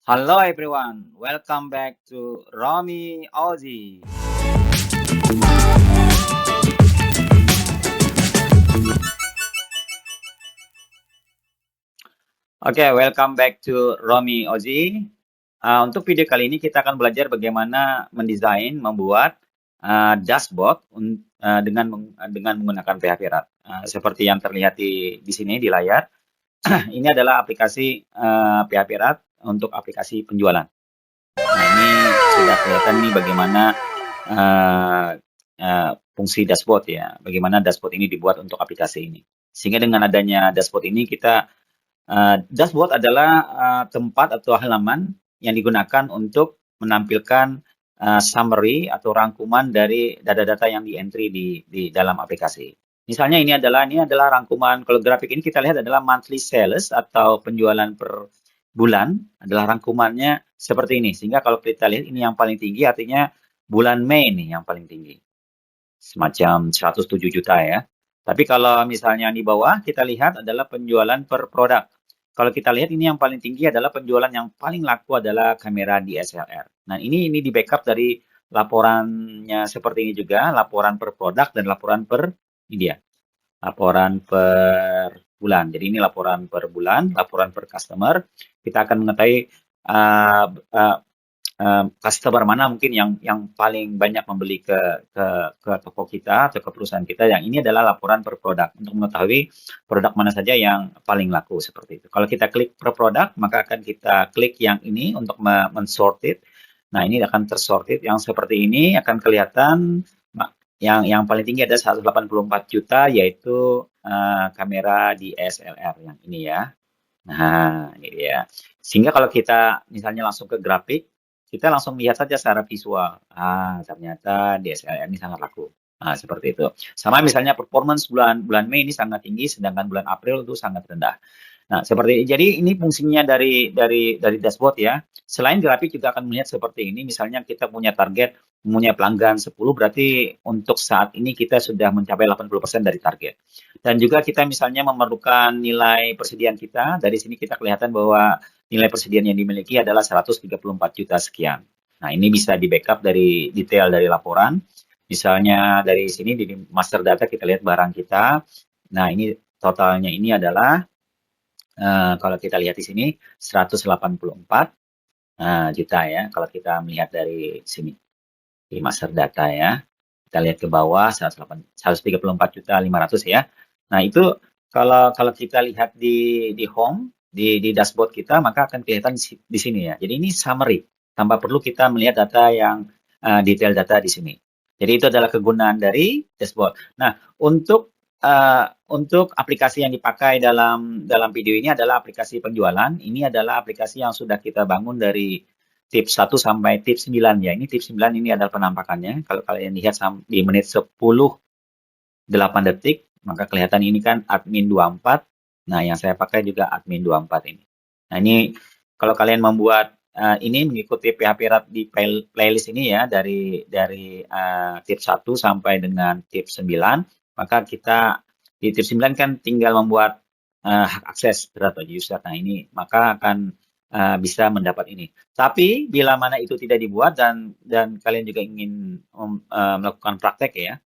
Hello everyone, welcome back to Romy Aussie. Oke, welcome back to Romy Aussie. Untuk video kali ini kita akan belajar bagaimana mendesain, membuat dashboard dengan menggunakan PHP RAT. Seperti yang terlihat di sini di layar, ini adalah aplikasi PHP RAT untuk aplikasi penjualan. Nah, ini sudah kelihatan nih bagaimana uh, fungsi dashboard ya, bagaimana dashboard ini dibuat untuk aplikasi ini. Sehingga dengan adanya dashboard ini dashboard adalah tempat atau halaman yang digunakan untuk menampilkan summary atau rangkuman dari data-data yang di-entry di dalam aplikasi. Misalnya ini adalah rangkuman, kalau grafik ini kita lihat adalah monthly sales atau penjualan per bulan adalah rangkumannya seperti ini. Sehingga kalau kita lihat ini yang paling tinggi artinya bulan Mei nih yang paling tinggi. Semacam 107 juta ya. Tapi kalau misalnya di bawah kita lihat adalah penjualan per produk. Kalau kita lihat ini yang paling tinggi adalah penjualan yang paling laku adalah kamera DSLR. Nah, ini di backup dari laporannya seperti ini juga, laporan per produk dan laporan per ini dia, laporan per bulan. Jadi ini laporan per bulan, laporan per customer. Kita akan mengetahui uh, uh, customer mana mungkin yang paling banyak membeli ke toko kita atau ke perusahaan kita. Yang ini adalah laporan per produk untuk mengetahui produk mana saja yang paling laku seperti itu. Kalau kita klik per produk, maka akan kita klik yang ini untuk mensorted. Nah, ini akan tersorted yang seperti ini akan kelihatan yang paling tinggi ada 184 juta yaitu kamera DSLR yang ini ya. Nah, ini dia. Sehingga kalau kita misalnya langsung ke grafik, kita langsung lihat saja secara visual. Ternyata DSLR ini sangat laku. Nah, seperti itu. Sama misalnya performance bulan bulan Mei ini sangat tinggi, sedangkan bulan April itu sangat rendah. Nah, jadi ini fungsinya dari dashboard ya. Selain grafik juga akan melihat seperti ini. Misalnya kita punya target, punya pelanggan 10, berarti untuk saat ini kita sudah mencapai 80% dari target. Dan juga kita misalnya memerlukan nilai persediaan kita. Dari sini kita kelihatan bahwa nilai persediaan yang dimiliki adalah 134 juta sekian. Nah, ini bisa di backup dari detail dari laporan. Misalnya dari sini di master data kita lihat barang kita. Nah, ini totalnya ini adalah kalau kita lihat di sini 184 juta ya. Kalau kita melihat dari sini di master data ya. Kita lihat ke bawah 134 juta 500 ya. Nah, itu kalau kalau kita lihat di home di dashboard kita maka akan kelihatan di sini ya. Jadi ini summary tanpa perlu kita melihat data yang detail data di sini. Jadi itu adalah kegunaan dari dashboard. Nah, untuk aplikasi yang dipakai dalam video ini adalah aplikasi penjualan. Ini adalah aplikasi yang sudah kita bangun dari tips 1 sampai tips 9 ya. Ini tips 9 ini adalah penampakannya. Kalau kalian lihat di menit 10 8 detik, maka kelihatan ini kan admin 24. Nah, yang saya pakai juga admin 24 ini. Nah, ini kalau kalian membuat ini mengikuti PHP RAT di playlist ini ya dari tips 1 sampai dengan tips 9, maka kita di tips 9 kan tinggal membuat hak akses terhadap user. Nah, ini maka akan bisa mendapat ini. Tapi bila mana itu tidak dibuat dan kalian juga ingin melakukan praktek ya,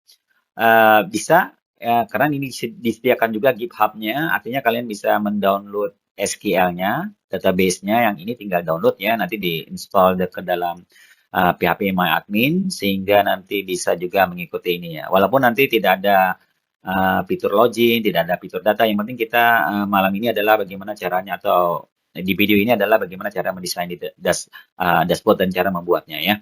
bisa ya, karena ini disediakan juga GitHub-nya, artinya kalian bisa mendownload SQL-nya, database-nya yang ini tinggal download ya, nanti diinstal ke dalam PHP MyAdmin sehingga nanti bisa juga mengikuti ini ya. Walaupun nanti tidak ada fitur login, tidak ada fitur data, yang penting kita malam ini adalah bagaimana caranya atau di video ini adalah bagaimana cara mendesain dashboard dan cara membuatnya ya.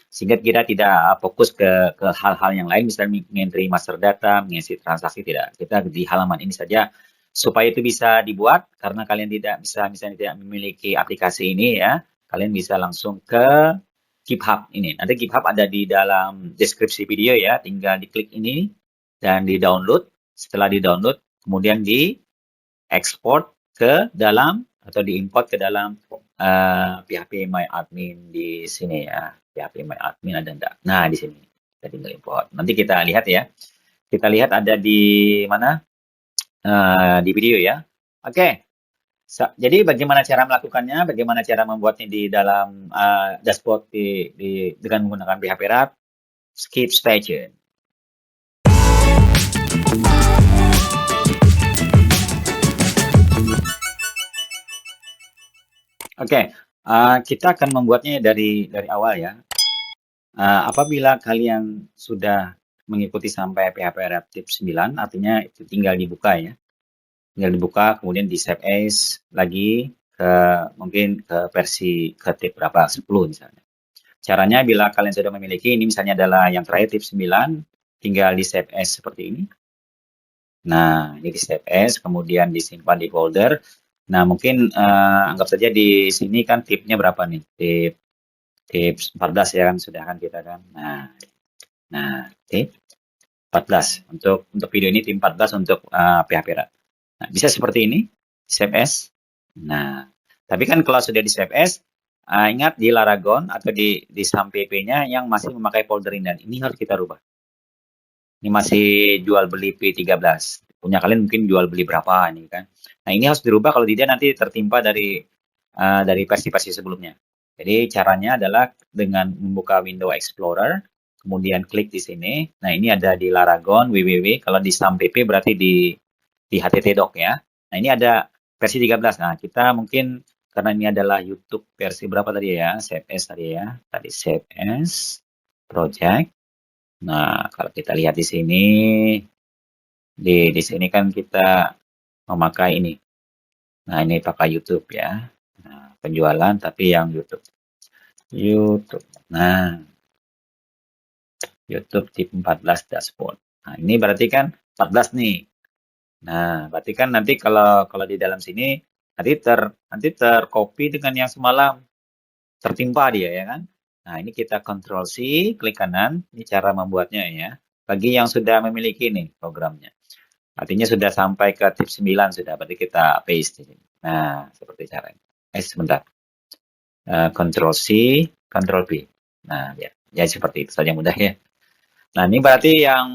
Sehingga kita tidak fokus ke hal-hal yang lain, misalnya mengentry master data, mengisi transaksi, tidak. Kita di halaman ini saja supaya itu bisa dibuat karena kalian tidak bisa misalnya tidak memiliki aplikasi ini ya, kalian bisa langsung ke GitHub ini. Nanti GitHub ada di dalam deskripsi video ya, tinggal diklik ini dan di-download. Setelah di-download, kemudian di-export ke dalam atau diimport ke dalam PHP MyAdmin di sini ya. PHP MyAdmin ada enggak? Nah, di sini. Kita tinggal import. Nanti kita lihat ya. Kita lihat ada di mana? Di video ya. Oke. Jadi bagaimana cara melakukannya, bagaimana cara membuatnya di dalam dashboard dengan menggunakan PHP Wrap? Skip, stay tune. Oke, kita akan membuatnya dari awal ya. Apabila kalian sudah mengikuti sampai PHP Wrap tips 9, artinya itu tinggal dibuka ya. Tinggal dibuka, kemudian di save as lagi ke mungkin ke versi ke tip berapa, 10 misalnya. Caranya bila kalian sudah memiliki, ini misalnya adalah yang terakhir tips 9, tinggal di save as seperti ini. Nah, ini di save as, kemudian disimpan di folder. Nah, mungkin anggap saja di sini kan tipnya berapa nih? Tips 14 ya kan, sudah kan kita kan. Nah, tip 14 untuk video ini tim 14 untuk PHP Wrap. Nah, bisa seperti ini, save as. Nah, tapi kan kalau sudah di save as, ingat di Laragon atau di SAM PP-nya yang masih memakai folder ini, dan ini harus kita rubah. Ini masih jual beli P13. Punya kalian mungkin jual beli berapa ini kan. Nah, ini harus dirubah, kalau tidak nanti tertimpa dari versi-versi sebelumnya. Jadi caranya adalah dengan membuka window Explorer, kemudian klik di sini. Nah, ini ada di Laragon, www. Kalau di SAM PP berarti di HTTdoc ya. Nah, ini ada versi 13. Nah, kita mungkin karena ini adalah YouTube versi berapa tadi ya? Save as tadi ya. Tadi save as project. Nah, kalau kita lihat di sini, di sini kan kita memakai ini. Nah, ini pakai YouTube ya. Nah, penjualan tapi yang YouTube. YouTube. Nah, YouTube tip 14 dashboard. Nah, ini berarti kan 14 nih. Nah, berarti kan nanti kalau di dalam sini nanti tercopy dengan yang semalam, tertimpa dia ya kan. Nah, ini kita Ctrl C, klik kanan. Ini cara membuatnya ya. Bagi yang sudah memiliki nih programnya. Artinya sudah sampai ke tips 9 sudah, berarti kita paste di sini. Nah, seperti caranya. Sebentar. Ctrl C, Ctrl V. Nah, ya seperti itu saja mudah ya. Nah, ini berarti yang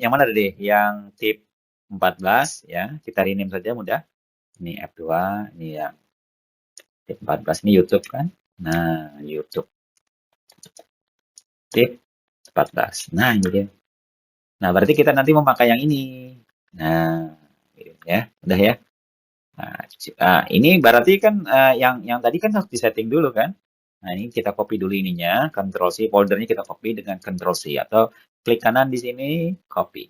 mana tadi? Yang tip 14 ya. Kita rename saja mudah. Ini F2, ini yang tip 14 ini YouTube kan. Nah, YouTube. Tip 14. Nah, ini dia. Nah, berarti kita nanti memakai yang ini. Nah, ya, udah ya. Nah, ini berarti kan yang tadi kan harus disetting dulu kan. Nah, ini kita copy dulu ininya, Ctrl C, foldernya kita copy dengan Ctrl C atau klik kanan di sini, copy.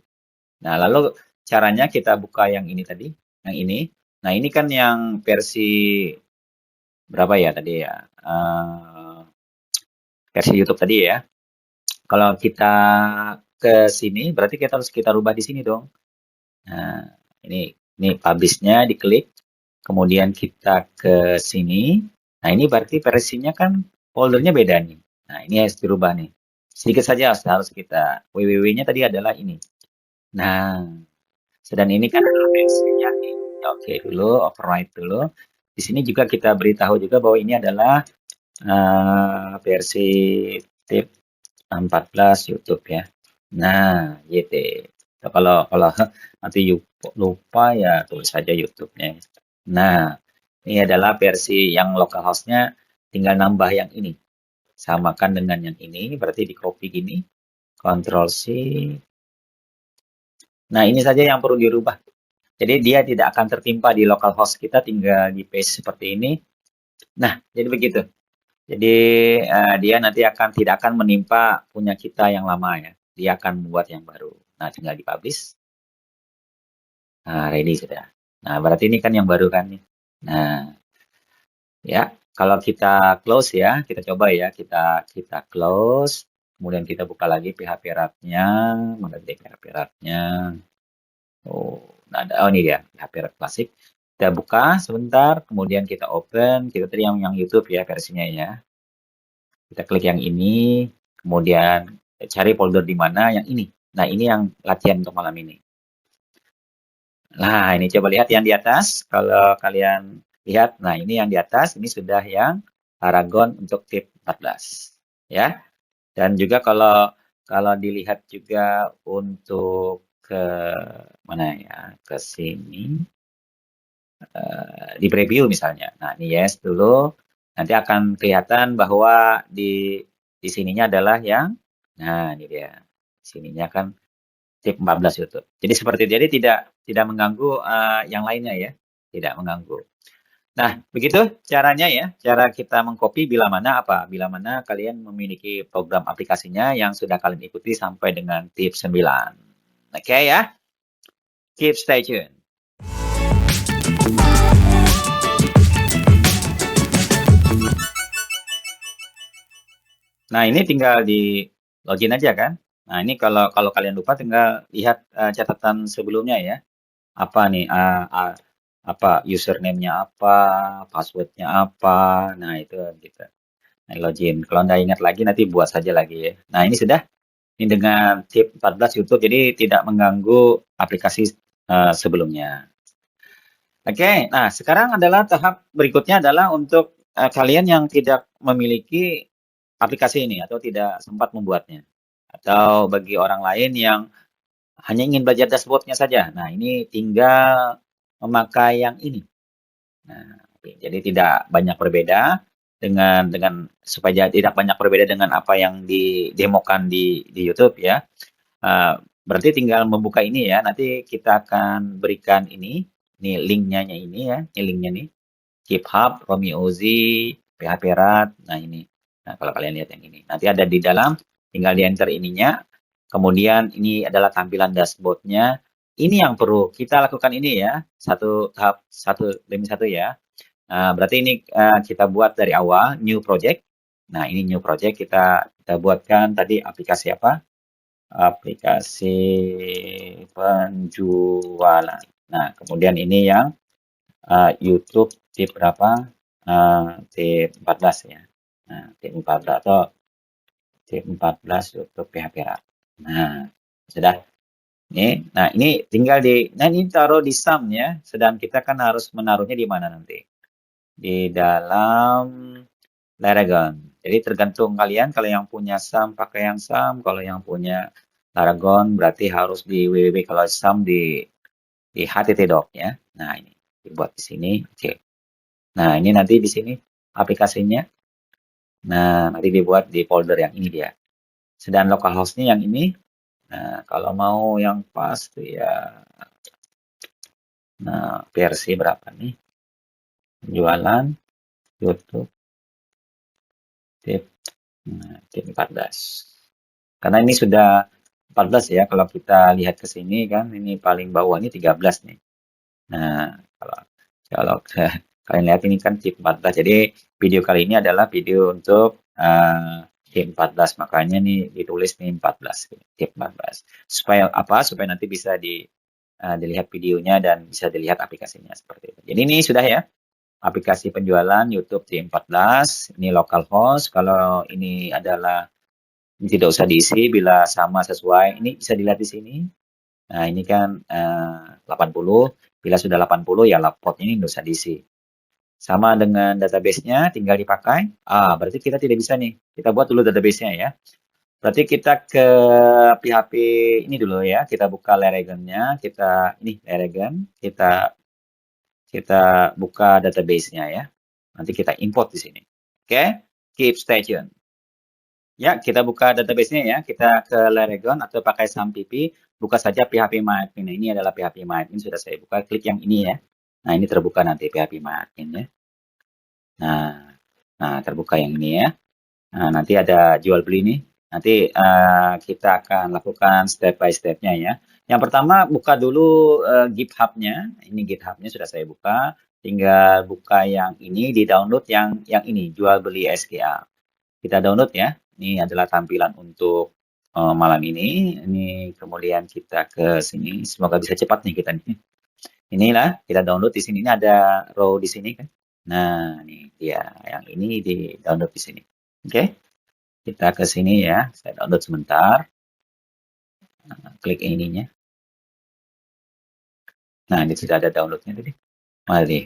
Nah, lalu caranya kita buka yang ini tadi, yang ini. Nah, ini kan yang versi berapa ya tadi ya? Versi YouTube tadi ya. Kalau kita ke sini, berarti kita rubah di sini dong. Nah, ini publish-nya diklik, kemudian kita ke sini. Nah, ini berarti versinya kan foldernya beda nih. Nah, ini harus dirubah nih. Sedikit saja harus kita. www-nya tadi adalah ini. Nah, sedang ini kan versinya nih. Oke dulu, override dulu. Di sini juga kita beritahu juga bahwa ini adalah versi tip 14 YouTube ya. Nah, YT. Kalau nanti lupa ya tulis saja YouTube-nya. Nah, ini adalah versi yang localhost-nya, tinggal nambah yang ini. Samakan dengan yang ini, berarti di copy gini. Ctrl C. Nah, ini saja yang perlu dirubah. Jadi dia tidak akan tertimpa di localhost kita, tinggal di paste seperti ini. Nah, jadi begitu. Jadi dia nanti tidak akan menimpa punya kita yang lama ya. Dia akan membuat yang baru. Nah, tinggal di-publish. Nah, ready sudah. Nah, berarti ini kan yang baru kan nih. Nah, ya, kalau kita close ya, kita coba ya, kita close, kemudian kita buka lagi PHP Wrap-nya, mana tadi PHP Wrap-nya? Oh, nah ada, oh ini dia, PHP Wrap Classic. Kita buka sebentar, kemudian kita open, kita tadi yang YouTube ya versinya ya. Kita klik yang ini, kemudian cari folder di mana yang ini. Nah, ini yang latihan untuk malam ini. Nah, ini coba lihat yang di atas. Kalau kalian lihat, nah ini yang di atas, ini sudah yang Laragon untuk tip 14. Ya. Dan juga kalau dilihat juga untuk ke mana ya? Ke sini. di preview misalnya. Nah, ini yes dulu. Nanti akan kelihatan bahwa di sininya adalah yang, nah ini dia. Sininya kan tip 14 YouTube. Jadi seperti itu. Jadi tidak mengganggu yang lainnya ya. Tidak mengganggu. Nah, begitu caranya ya. Cara kita mengcopy bila mana apa? Bila mana kalian memiliki program aplikasinya yang sudah kalian ikuti sampai dengan tip 9. Oke ya. Keep stay tune. Nah, ini tinggal di login aja kan. Nah, ini kalau kalian lupa tinggal lihat catatan sebelumnya ya. Apa nih apa username-nya apa, password-nya apa. Nah, itu gitu. Nah, login. Kalau Anda ingat lagi nanti buat saja lagi ya. Nah, ini sudah. Ini dengan tip 14 YouTube jadi tidak mengganggu aplikasi sebelumnya. Oke, nah sekarang adalah tahap berikutnya adalah untuk kalian yang tidak memiliki aplikasi ini atau tidak sempat membuatnya. Atau bagi orang lain yang hanya ingin belajar dashboard-nya saja. Nah, ini tinggal memakai yang ini. Nah, jadi tidak banyak berbeda dengan supaya tidak banyak berbeda dengan apa yang didemokan di YouTube ya. Berarti tinggal membuka ini ya. Nanti kita akan berikan ini linknya ini ya. Ini linknya nih. GitHub, Romi Ozi, PHP Rat. Nah ini. Nah kalau kalian lihat yang ini. Nanti ada di dalam. Tinggal di enter ininya. Kemudian ini adalah tampilan dashboardnya. Ini yang perlu kita lakukan ini ya. Satu demi satu ya. Berarti ini kita buat dari awal. New project. Nah ini new project. Kita buatkan tadi aplikasi apa? Aplikasi penjualan. Nah, kemudian ini yang YouTube tip berapa? Tip 14 ya. Nah, tip 14 atau tip 14 YouTube PHP Rat. Nah, sudah. Nah ini tinggal ini taruh di sum ya. Sedang kita kan harus menaruhnya di mana nanti? Di dalam Laragon. Jadi tergantung kalian. Kalau yang punya sum pakai yang sum. Kalau yang punya Laragon berarti harus di www. Kalau sum di httdoc ya. Nah ini dibuat di sini. Oke. Nah ini nanti di sini aplikasinya. Nah nanti dibuat di folder yang ini dia. Sedang localhost-nya yang ini. Nah kalau mau yang pas tuh ya. Nah versi berapa nih? Penjualan YouTube tip 14. Karena ini sudah 14 ya. Kalau kita lihat ke sini kan ini paling bawah ini 13 nih. Nah, kalau kalian lihat ini kan tip 14. Jadi video kali ini adalah video untuk tip 14. Makanya nih ditulis nih 14, tip 14. Supaya apa? Supaya nanti bisa dilihat videonya dan bisa dilihat aplikasinya seperti itu. Jadi ini sudah ya. Aplikasi penjualan YouTube tip 14. Ini localhost. Kalau ini adalah tidak usah diisi bila sama sesuai. Ini bisa dilihat di sini. Nah, ini kan 80. Bila sudah 80 ya portnya ini tidak usah diisi. Sama dengan database-nya tinggal dipakai. Berarti kita tidak bisa nih. Kita buat dulu database-nya ya. Berarti kita ke PHP ini dulu ya. Kita buka Laragon-nya. Ini Laragon. Kita buka database-nya ya. Nanti kita import di sini. Oke? Keep stay tune. Ya, kita buka database-nya ya. Kita ke Laragon atau pakai SAMPP. Buka saja PHP MyAdmin. Nah, ini adalah PHP MyAdmin. Sudah saya buka. Klik yang ini ya. Nah, ini terbuka nanti PHP MyAdmin ya. Nah, terbuka yang ini ya. Nah, nanti ada jual beli nih. Nanti kita akan lakukan step by step-nya ya. Yang pertama, buka dulu GitHub-nya. Ini GitHub-nya sudah saya buka. Tinggal buka yang ini, di-download yang ini, jual beli SKA. Kita download ya. Ini adalah tampilan untuk malam ini. Ini kemudian kita ke sini. Semoga bisa cepat nih kita nih. Inilah kita download di sini. Ini ada row di sini kan. Nah, ini dia yang ini di download di sini. Oke. Kita ke sini ya. Saya download sebentar. Klik ininya. Nah, ini sudah ada downloadnya tadi. Mari.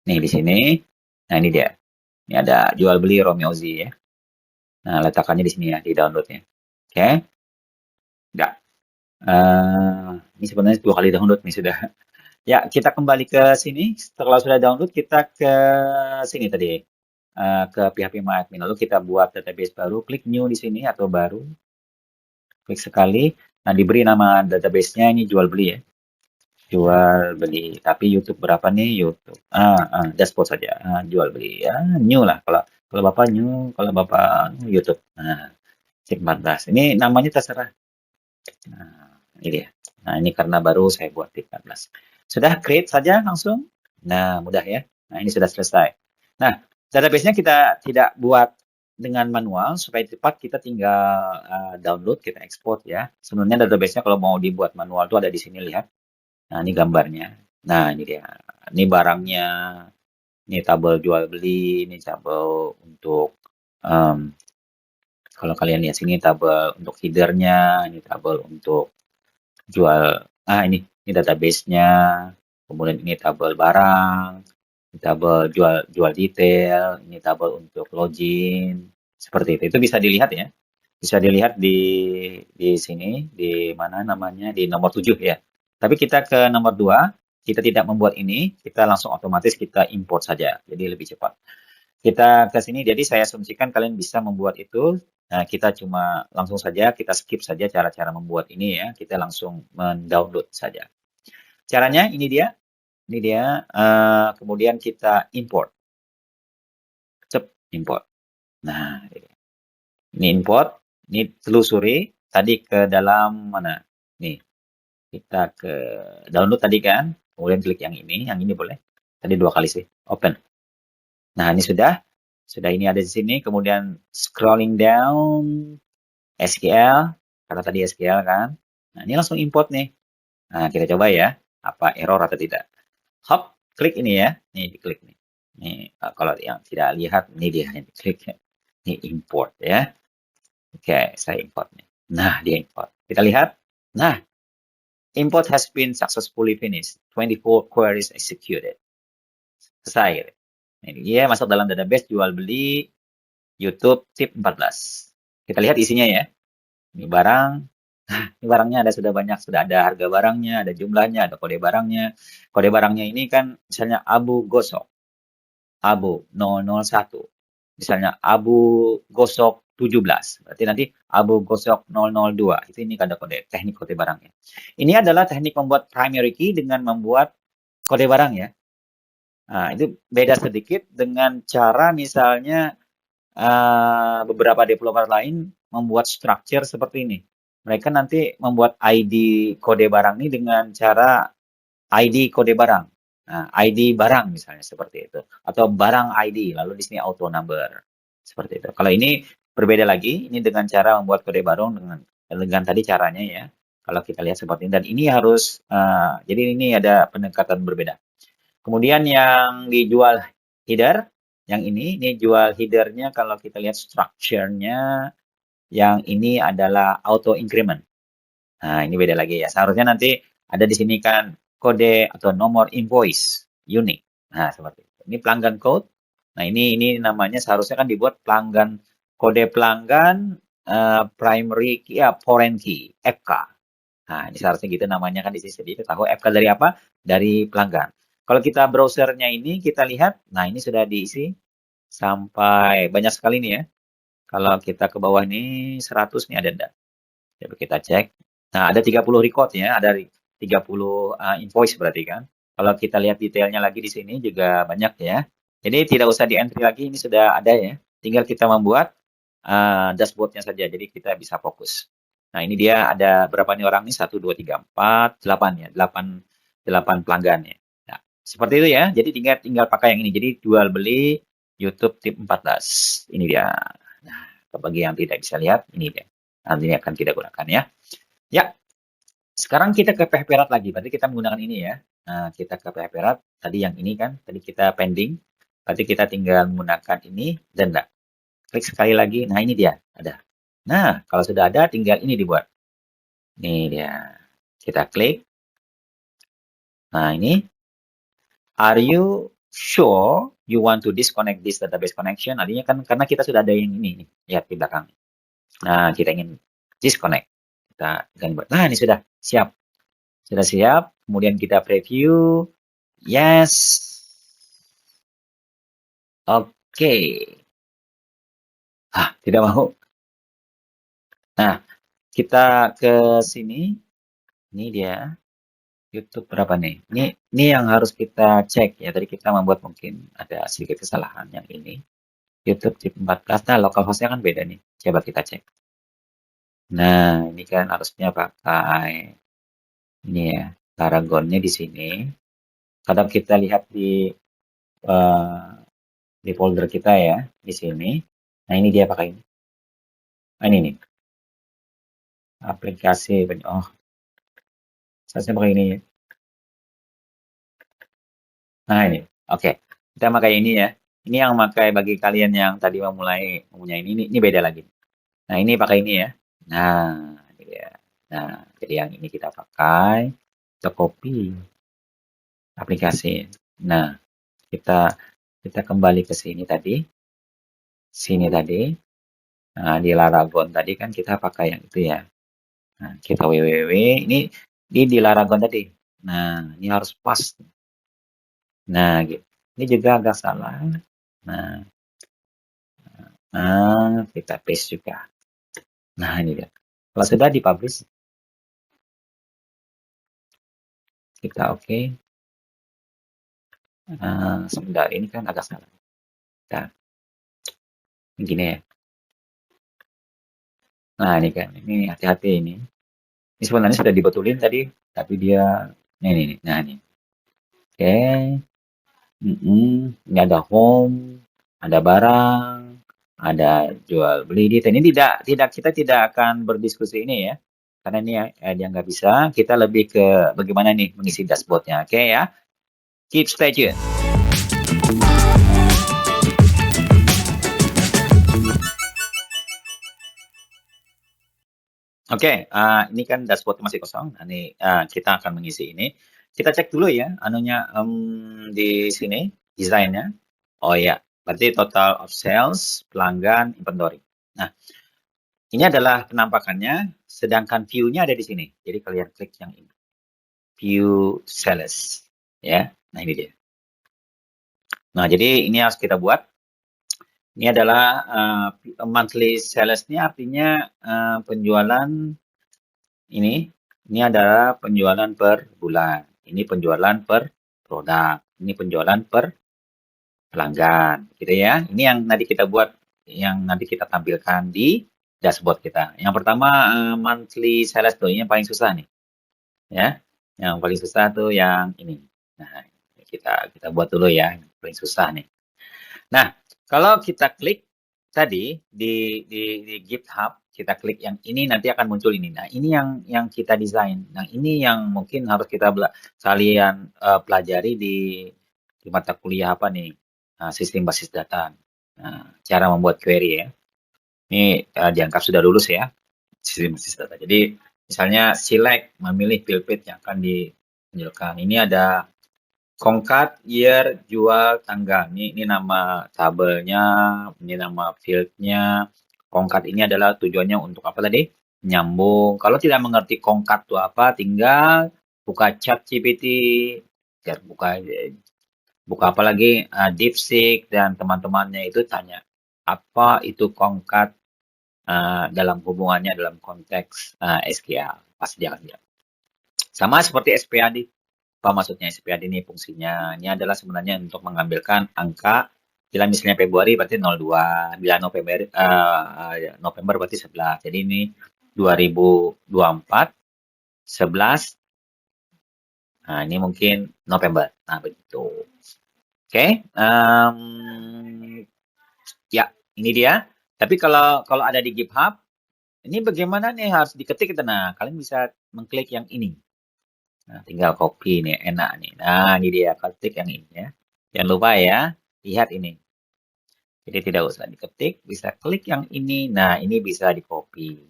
Nih di sini. Nah, ini dia. Ini ada jual beli Romi Ozi ya. Nah, letakkannya di sini ya, di downloadnya. Oke. Enggak. Ini sebenarnya 2 kali download nih sudah. Ya, kita kembali ke sini. Setelah sudah download, kita ke sini tadi, ke PHP MyAdmin. Lalu kita buat database baru, klik new di sini atau baru, klik sekali. Nah, diberi nama database-nya ini jual beli ya. Jual beli. Tapi YouTube berapa nih? YouTube. Dashboard saja. Jual beli. Ya, new lah. Kalau kalau Bapak new, kalau Bapak YouTube. Nah, Sip 14. Ini namanya terserah. Nah, ini dia. Nah, ini karena baru saya buat di 14. Sudah create saja langsung. Nah, mudah ya. Nah, ini sudah selesai. Nah, database-nya kita tidak buat dengan manual supaya cepat kita tinggal download, kita ekspor ya. Sebenarnya database-nya kalau mau dibuat manual itu ada di sini lihat. Nah, ini gambarnya. Nah, ini dia. Ini barangnya. Ini tabel jual beli, ini tabel untuk kalau kalian lihat sini tabel untuk headernya, ini tabel untuk jual ini database-nya, kemudian ini tabel barang, ini tabel jual detail, ini tabel untuk login, seperti itu. Itu bisa dilihat ya. Bisa dilihat di sini, di mana namanya, di nomor 7 ya. Tapi kita ke nomor 2, kita tidak membuat ini, kita langsung otomatis kita import saja. Jadi lebih cepat. Kita ke sini, jadi saya asumsikan kalian bisa membuat itu. Nah, kita cuma langsung saja, kita skip saja cara-cara membuat ini ya. Kita langsung mendownload saja. Caranya ini dia. Ini dia. Kemudian kita import. Cep, import. Nah, ini import. Ini telusuri. Tadi ke dalam mana? Nih, kita ke download tadi kan. Kemudian klik yang ini. Yang ini boleh. Tadi 2 kali sih. Open. Nah, ini sudah. Sudah ini ada di sini. Kemudian scrolling down. SQL. Karena tadi SQL kan. Nah, ini langsung import nih. Nah, kita coba ya. Apa error atau tidak. Hop, klik ini ya. Nih, diklik nih. Nih, kalau yang tidak lihat, ini dia yang diklik. Ini import ya. Oke, saya import nih. Nah, dia import. Kita lihat. Nah, import has been successfully finished. 24 queries executed. Selesai. Ini dia masuk dalam database jual beli YouTube tip 14. Kita lihat isinya ya. Ini barang. Ini barangnya ada sudah banyak, sudah ada harga barangnya, ada jumlahnya, ada kode barangnya. Kode barangnya ini kan misalnya Abu Gosok. Abu 001. Misalnya Abu Gosok 17. Berarti nanti Abu Gosok 002. Itu ini kode teknik kode barangnya. Ini adalah teknik membuat primary key dengan membuat kode barang ya. Nah, itu beda sedikit dengan cara misalnya beberapa developer lain membuat structure seperti ini. Mereka nanti membuat ID kode barang ini dengan cara ID kode barang. Nah, ID barang misalnya seperti itu. Atau barang ID, lalu di sini auto number. Seperti itu. Kalau ini berbeda lagi, ini dengan cara membuat kode barang dengan tadi caranya ya. Kalau kita lihat seperti ini. Dan ini harus, jadi ini ada pendekatan berbeda. Kemudian yang dijual header, yang ini jual headernya kalau kita lihat structure-nya, yang ini adalah auto increment. Nah, ini beda lagi ya. Seharusnya nanti ada di sini kan kode atau nomor invoice unik. Nah, seperti itu. Ini pelanggan code. Nah, ini namanya seharusnya kan dibuat pelanggan kode pelanggan primary key ya foreign key FK. Nah, ini seharusnya gitu namanya kan di sini. Jadi kita tahu FK dari apa? Dari pelanggan. Kalau kita browsernya ini kita lihat, nah ini sudah diisi sampai banyak sekali nih ya. Kalau kita ke bawah ini 100 nih ada enggak? Coba kita cek. Nah, ada 30 record ya, ada 30 invoice berarti kan. Kalau kita lihat detailnya lagi di sini juga banyak ya. Jadi tidak usah di entry lagi, ini sudah ada ya. Tinggal kita membuat dashboardnya saja, jadi kita bisa fokus. Nah, ini dia ada berapa nih orang nih? 1, 2, 3, 4, 8 ya. 8 pelanggan ya. Nah, seperti itu ya. Jadi tinggal pakai yang ini. Jadi jual beli YouTube tip 14. Ini dia. Nah, bagi yang tidak bisa lihat, ini dia. Nanti ini akan kita gunakan ya. Ya, sekarang kita ke PHP Rat lagi. Berarti kita menggunakan ini ya. Nah, kita ke PHP Rat. Tadi yang ini kan. Tadi kita pending. Berarti kita tinggal menggunakan ini dan enggak. Klik sekali lagi. Nah, ini dia. Ada. Nah, kalau sudah ada, tinggal ini dibuat. Ini dia. Kita klik. Nah, ini. Are you sure you want to disconnect this database connection? Artinya kan karena kita sudah ada yang ini nih. Lihat di belakang. Nah, kita ingin disconnect. Kita buat. Nah, ini sudah siap. Sudah siap? Kemudian kita preview. Yes. Oke. Tidak mau. Nah, kita ke sini. Ini dia. YouTube berapa nih? Ini yang harus kita cek ya. Tadi kita membuat mungkin ada sedikit kesalahan yang ini. YouTube tip 14. Nah, localhost-nya kan beda nih. Coba kita cek. Nah, ini kan harusnya pakai ini ya. Laragonnya di sini. Kalau kita lihat di folder kita ya, di sini. Nah, ini dia pakai ini. Nah, ini nih. Aplikasi. Oh, saya pakai ini ya. Nah, ini. Oke. Kita pakai ini ya. Ini yang pakai bagi kalian yang tadi mempunyai ini beda lagi. Nah, ini pakai ini ya. Nah, ini dia. Nah, jadi yang ini kita pakai. Kita copy aplikasi. Nah, kita kembali ke sini tadi. Sini tadi. Nah, di Laragon tadi kan kita pakai yang itu ya. Nah, kita www. Ini di Laragon tadi. Nah, ini harus pas. Nah, gitu. Ini juga agak salah. Nah, kita paste juga. Nah, ini dia. Kalau sudah dipublish, kita oke. Sebentar, ini kan agak salah. Nah, begini ya. Nah, ini kan. Ini hati-hati ini. Ini sebenarnya sudah dibetulin tadi, tapi dia ini. Nah, ini. Oke. Ini ada home, ada barang, ada jual beli detail. Ini kita tidak akan berdiskusi ini ya. Karena ini dia nggak bisa. Kita lebih ke bagaimana nih mengisi dashboardnya. Oke ya. Keep stay tune. Oke, ini kan dashboard masih kosong. Nah, ini kita akan mengisi ini. Kita cek dulu ya, anunya di sini desainnya. Oh ya, berarti total of sales, pelanggan, inventory. Nah, ini adalah penampakannya, sedangkan view-nya ada di sini. Jadi kalian klik yang ini, view sales, ya. Nah ini dia. Nah jadi ini harus kita buat. Ini adalah monthly sales-nya artinya penjualan ini. Ini adalah penjualan per bulan. Ini penjualan per produk. Ini penjualan per pelanggan, gitu ya. Ini yang nanti kita buat, yang nanti kita tampilkan di dashboard kita. Yang pertama monthly sales tuh, ini yang paling susah nih, ya. Yang paling susah tuh yang ini. Nah, kita buat dulu ya, yang paling susah nih. Nah, kalau kita klik tadi di GitHub, kita klik yang ini nanti akan muncul ini. Nah, ini yang kita desain. Nah, ini yang mungkin harus kita kalian pelajari di mata kuliah apa nih? Sistem basis data. Nah, cara membuat query ya. Ini dianggap sudah lulus ya, sistem basis data. Jadi, misalnya select, memilih field yang akan dimunculkan. Ini ada Concat, year, jual, tanggal. Ini nama tabelnya, ini nama fieldnya. Concat ini adalah tujuannya untuk apa tadi? Nyambung. Kalau tidak mengerti Concat itu apa, tinggal buka chat GPT, buka apa lagi, DeepSeek dan teman-temannya itu tanya, apa itu Concat dalam hubungannya dalam konteks SQL. Pasti dia akan jawab. Sama seperti SPAD. Apa maksudnya SPAD ini fungsinya? Ini adalah sebenarnya untuk mengambilkan angka, bila misalnya Februari berarti 02, bila November berarti 11. Jadi ini 2024, 11, nah ini mungkin November. Nah begitu. Oke, ya ini dia. Tapi kalau ada di GitHub, ini bagaimana nih harus diketik? Nah, kalian bisa mengklik yang ini. Nah, tinggal copy nih, enak nih. Nah, ini dia, ketik yang ini ya. Jangan lupa ya, lihat ini. Jadi tidak usah diketik, bisa klik yang ini. Nah, ini bisa di copy.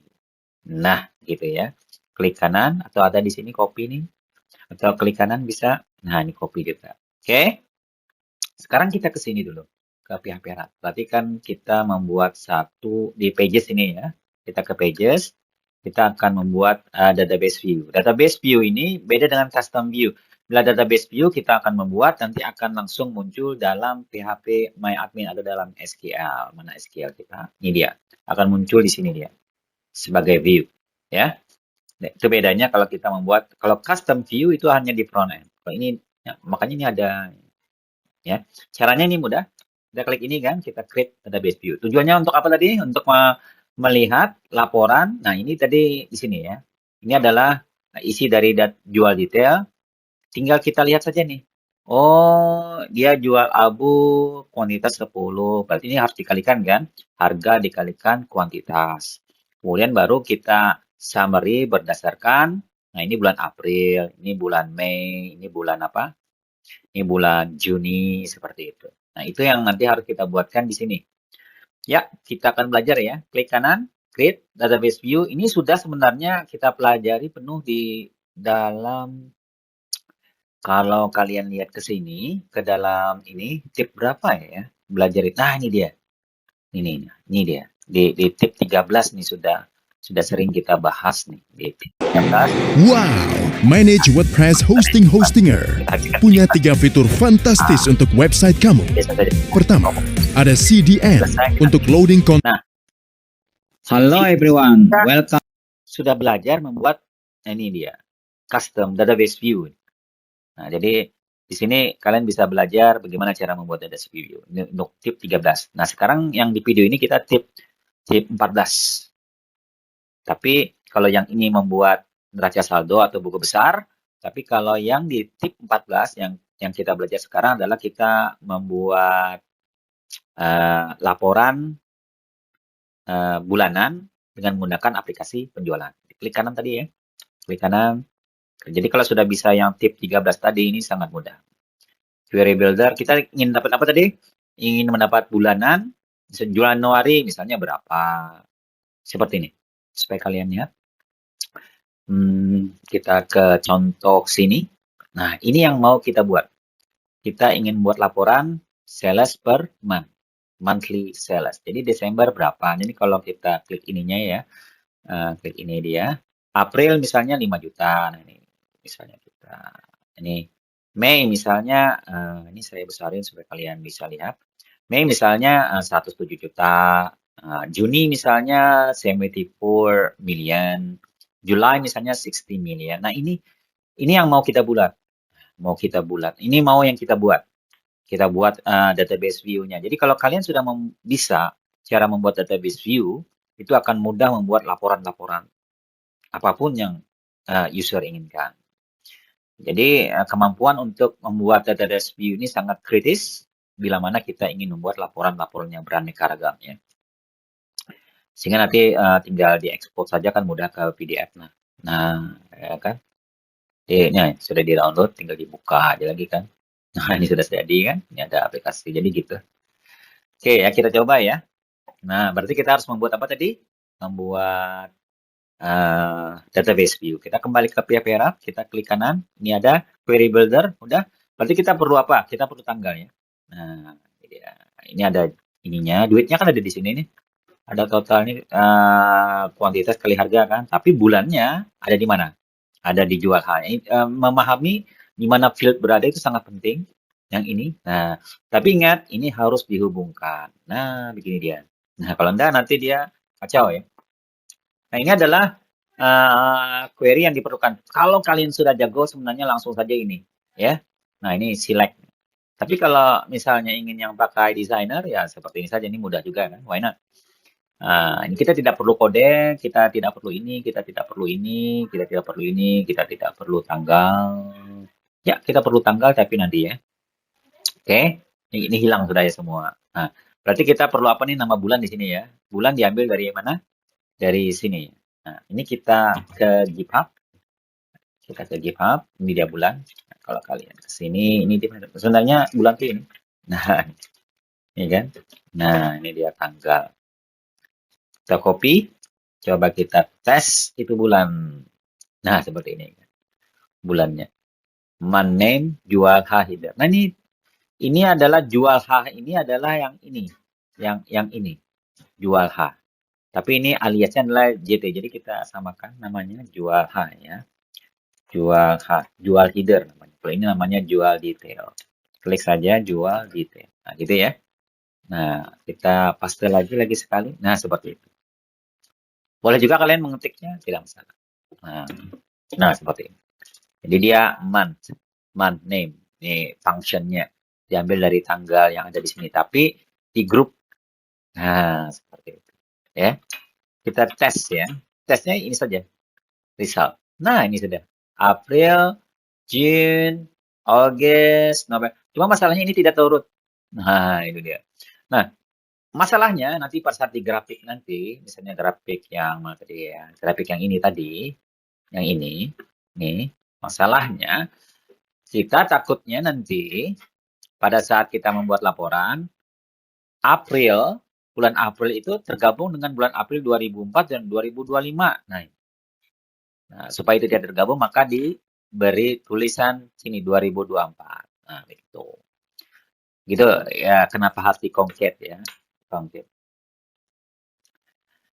Nah, gitu ya. Klik kanan atau ada di sini copy nih. Atau klik kanan bisa. Nah, ini copy juga. Oke. Sekarang kita ke sini dulu. Ke pihak Berarti kan kita membuat satu di pages ini ya. Kita ke pages. kita akan membuat database view. Database view ini beda dengan custom view. Bila database view kita akan membuat, nanti akan langsung muncul dalam PHP MyAdmin atau dalam SQL. Mana SQL kita? Ini dia. Akan muncul di sini dia. Sebagai view. Ya. Itu bedanya kalau kita membuat, kalau custom view itu hanya di front end. Kalau ini, ya, makanya ini ada, ya. Caranya ini mudah. Kita klik ini kan, kita create database view. Tujuannya untuk apa tadi? Untuk melihat laporan. Nah, ini tadi di sini ya. Ini adalah isi dari jual detail. Tinggal kita lihat saja nih. Oh, dia jual abu kuantitas 10. Berarti ini harus dikalikan kan? Harga dikalikan kuantitas. Kemudian baru kita summary berdasarkan, nah ini bulan April, ini bulan Mei, ini bulan apa? Ini bulan Juni, seperti itu. Nah, itu yang nanti harus kita buatkan di sini. Ya, kita akan belajar ya. Klik kanan, create database view. Ini sudah sebenarnya kita pelajari penuh di dalam, kalau kalian lihat ke sini, ke dalam ini, tip berapa ya? Belajar itu. Nah, ini dia. Ini dia. Di tip 13 nih sudah sering kita bahas nih di tip 13. Wow, Manage WordPress Hostinger punya 3 fitur fantastis untuk website kamu. Pertama, ada CDN untuk loading konten. Nah, hello everyone, welcome. Sudah belajar membuat, ini dia, custom database view. Nah, jadi di sini kalian bisa belajar bagaimana cara membuat database view. Ini untuk tip 13. Nah, sekarang yang di video ini kita tip 14. Tapi kalau yang ini membuat neraca saldo atau buku besar, tapi kalau yang di tip 14 yang kita belajar sekarang adalah kita membuat laporan bulanan dengan menggunakan aplikasi penjualan. Klik kanan tadi ya. Klik kanan. Jadi kalau sudah bisa yang tip 13 tadi, ini sangat mudah. Query Builder, kita ingin dapat apa tadi? Ingin mendapat bulanan, Januari misalnya berapa. Seperti ini. Supaya kalian lihat. Kita ke contoh sini. Nah, ini yang mau kita buat. Kita ingin buat laporan sales per month. Monthly sales. Jadi Desember berapa? Jadi kalau kita klik ininya ya. Klik ini dia. April misalnya 5 juta. Nah, ini misalnya kita. Ini Mei misalnya. Ini saya besarin supaya kalian bisa lihat. Mei misalnya 107 juta. Juni misalnya 74 million. July misalnya 60 million. Nah, ini yang mau kita buat. Ini mau yang kita buat. Kita buat database view-nya. Jadi kalau kalian sudah bisa cara membuat database view, itu akan mudah membuat laporan-laporan apapun yang user inginkan. Jadi kemampuan untuk membuat database view ini sangat kritis bila mana kita ingin membuat laporan-laporan yang beraneka ragam ya. Sehingga nanti tinggal diekspor saja kan mudah ke PDF. Nah, ya kan? Ini sudah di-download, tinggal dibuka aja lagi kan. Nah, ini sudah jadi kan? Ini ada aplikasi, jadi gitu. Oke ya, kita coba ya. Nah, berarti kita harus membuat apa tadi? Membuat database view. Kita kembali ke PHP Wrap, kita klik kanan. Ini ada Query Builder, udah. Berarti kita perlu apa? Kita perlu tanggal ya. Nah, ini ada ininya. Duitnya kan ada di sini nih. Ada totalnya kuantitas kali harga kan. Tapi bulannya ada di mana? Ada di jual hal. Memahami di mana field berada itu sangat penting. Yang ini. Nah, tapi ingat ini harus dihubungkan. Nah, begini dia. Nah, kalau enggak nanti dia kacau ya. Nah, ini adalah query yang diperlukan. Kalau kalian sudah jago, sebenarnya langsung saja ini, ya. Nah, ini select. Tapi kalau misalnya ingin yang pakai designer, ya seperti ini saja. Ini mudah juga kan, why not? Ini kita tidak perlu kode, kita tidak perlu ini, kita tidak perlu ini, kita tidak perlu ini, kita tidak perlu tanggal. Ya, kita perlu tanggal tapi nanti ya. Oke, ini hilang sudah ya semua. Nah, berarti kita perlu apa nih nama bulan di sini ya? Bulan diambil dari mana? Dari sini. Nah, ini kita ke GitHub. Kita ke GitHub, ini dia bulan. Nah, kalau kalian ke sini, ini sebenarnya bulan ini. Nah, ini kan. Nah, ini dia tanggal. Kita copy, coba kita tes itu bulan. Nah, seperti ini. Bulannya. Man name, jual H header. Nah, ini adalah jual H, ini adalah yang ini. Yang ini. Jual H. Tapi ini aliasnya adalah JT. Jadi kita samakan namanya jual H ya. Jual H, jual header namanya. Kalau ini namanya jual detail. Klik saja jual detail. Nah, gitu ya. Nah, kita paste lagi sekali. Nah, seperti itu. Boleh juga kalian mengetiknya, tidak masalah. Nah, seperti ini. Jadi dia month name. Ini functionnya diambil dari tanggal yang ada di sini. Tapi di grup. Nah, seperti itu. Ya. Kita tes ya. Tesnya ini saja. Result. Nah, ini sudah. April, June, August, November. Cuma masalahnya ini tidak turut. Nah, itu dia. Nah, masalahnya nanti pada saat di grafik nanti, misalnya grafik yang mana tadi ya, grafik yang ini tadi, yang ini, nih, masalahnya kita takutnya nanti pada saat kita membuat laporan, bulan April itu tergabung dengan bulan April 2004 dan 2025. Nah, supaya itu tidak tergabung, maka diberi tulisan sini 2024. Nah, gitu. Gitu ya, kenapa harus di concat ya? Concat.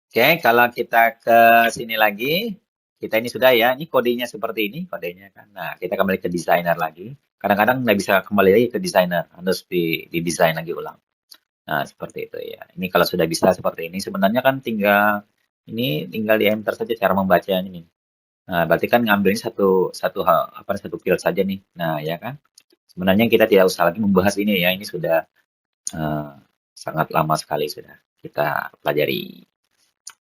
Oke, kalau kita ke sini lagi, kita ini sudah ya, ini kodenya seperti ini, kodenya kan. Nah, kita kembali ke designer lagi. Kadang-kadang nggak bisa kembali lagi ke designer, harus di desain lagi ulang. Nah, seperti itu ya. Ini kalau sudah bisa seperti ini, sebenarnya kan tinggal di enter saja cara membacanya ini. Nah, berarti kan ngambilnya satu hal satu field saja nih. Nah, ya kan? Sebenarnya kita tidak usah lagi membahas ini ya. Ini sudah sangat lama sekali sudah kita pelajari.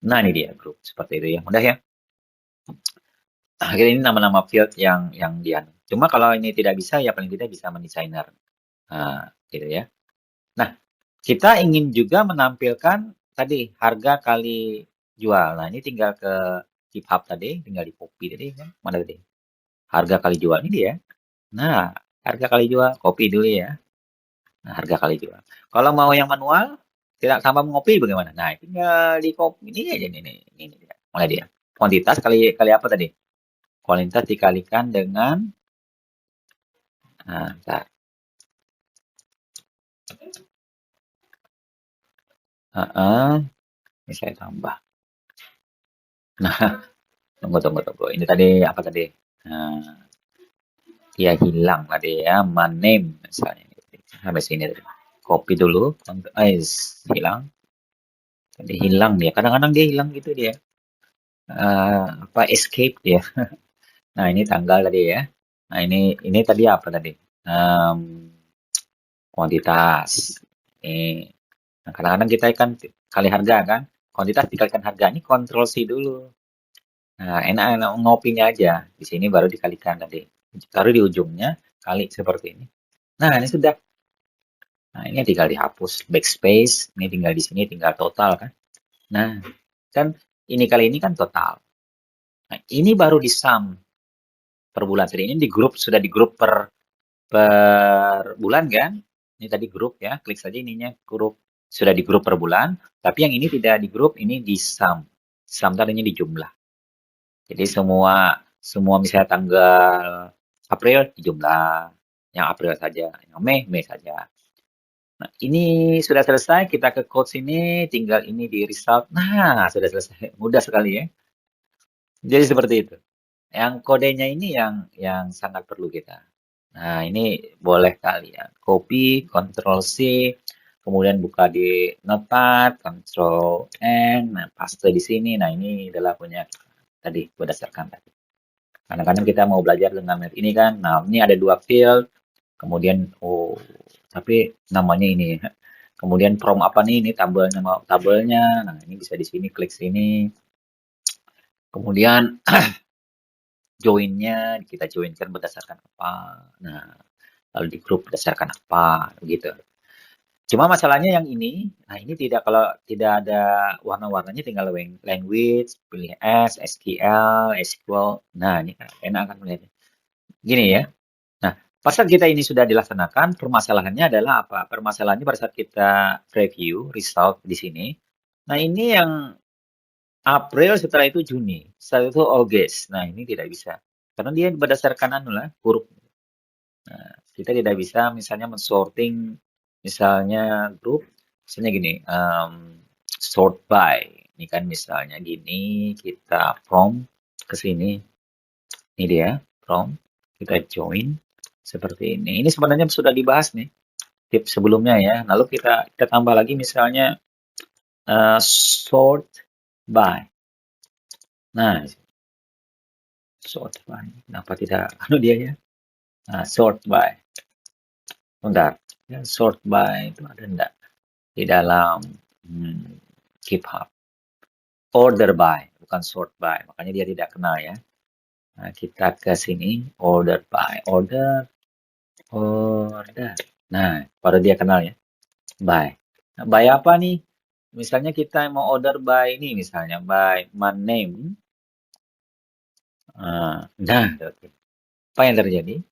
Nah, ini dia grup seperti itu ya. Mudah ya. Akhirnya ini nama-nama field yang dia. Cuma kalau ini tidak bisa ya paling tidak bisa mendesainer. Nah, gitu ya. Nah, kita ingin juga menampilkan tadi harga kali jual. Nah, ini tinggal ke GitHub tadi, tinggal di copy tadi kan. Mana tadi? Harga kali jual ini dia. Nah, harga kali jual, copy dulu ya. Nah, harga kali jual. Kalau mau yang manual, tidak tambah ngopi bagaimana? Nah, tinggal di copy ini aja ini dia. Mana dia? Kuantitas kali apa tadi? Kuantitas dikalikan dengan bentar. Ini saya tambah. Nah, tunggu. Ini tadi apa tadi? Dia hilang tadi ya, man name misalnya. Sampai sini tadi. Copy dulu, hilang. Tadi hilang dia. Kadang-kadang dia hilang gitu dia. Escape dia. Nah, ini tanggal tadi ya. Nah, ini tadi apa tadi? Kuantitas. Nah, kadang-kadang kita kan kali harga kan. Kuantitas dikalikan harga. Ini Ctrl C dulu. Nah, enak ngopinya aja. Di sini baru dikalikan tadi. Taruh di ujungnya, kali seperti ini. Nah, ini sudah. Nah, ini tinggal dihapus. Backspace. Ini tinggal di sini, tinggal total kan. Nah, kan ini kali ini kan total. Nah, ini baru di sum per bulan. Jadi ini sudah di grup per bulan kan. Ini tadi grup ya. Klik saja ininya grup. Sudah di grup per bulan. Tapi yang ini tidak di grup, ini di sum. Sum tadinya di jumlah. Jadi semua misalnya tanggal April di jumlah. Yang April saja. Yang Mei saja. Nah, ini sudah selesai. Kita ke code sini. Tinggal ini di result. Nah, sudah selesai. Mudah sekali ya. Jadi seperti itu. Yang kodenya ini yang sangat perlu kita. Nah, ini boleh kalian copy, Ctrl C, kemudian buka di Notepad, Ctrl N, nah paste di sini. Nah, ini adalah punya tadi berdasarkan tadi. Kadang-kadang kita mau belajar dengan method ini kan. Nah, ini ada 2 field. Kemudian tapi namanya ini. Kemudian from apa nih? Ini tabelnya. Nah, ini bisa di sini klik sini. Kemudian join-nya kita join-kan berdasarkan apa. Nah, lalu di grup berdasarkan apa, begitu. Cuma masalahnya yang ini, nah ini kalau tidak ada warna-warnanya tinggal language, pilih S, SQL, SQL. Nah, ini kan enak kan melihatnya. Gini ya. Nah, pada saat kita ini sudah dilaksanakan, permasalahannya adalah apa? Permasalahannya pada saat kita review result di sini. Nah, ini yang April, setelah itu Juni, setelah itu August. Nah, ini tidak bisa. Karena dia berdasarkan huruf. Nah, kita tidak bisa misalnya mensorting misalnya grup, misalnya gini, sort by. Ini kan misalnya gini, kita from ke sini. Ini dia, from. Kita join seperti ini. Ini sebenarnya sudah dibahas nih, tips sebelumnya ya. Lalu kita tambah lagi misalnya sort by. Nah, sort by. Kenapa tidak dia ya? Nah, sort by. Bentar. Ya, sort by itu ada enggak di dalam GitHub? Order by, bukan sort by. Makanya dia tidak kenal ya. Nah, kita ke sini, order by, order. Nah, baru dia kenal ya, by. Nah, by apa nih? Misalnya kita mau order by ini, misalnya by my name. Nah, apa yang terjadi?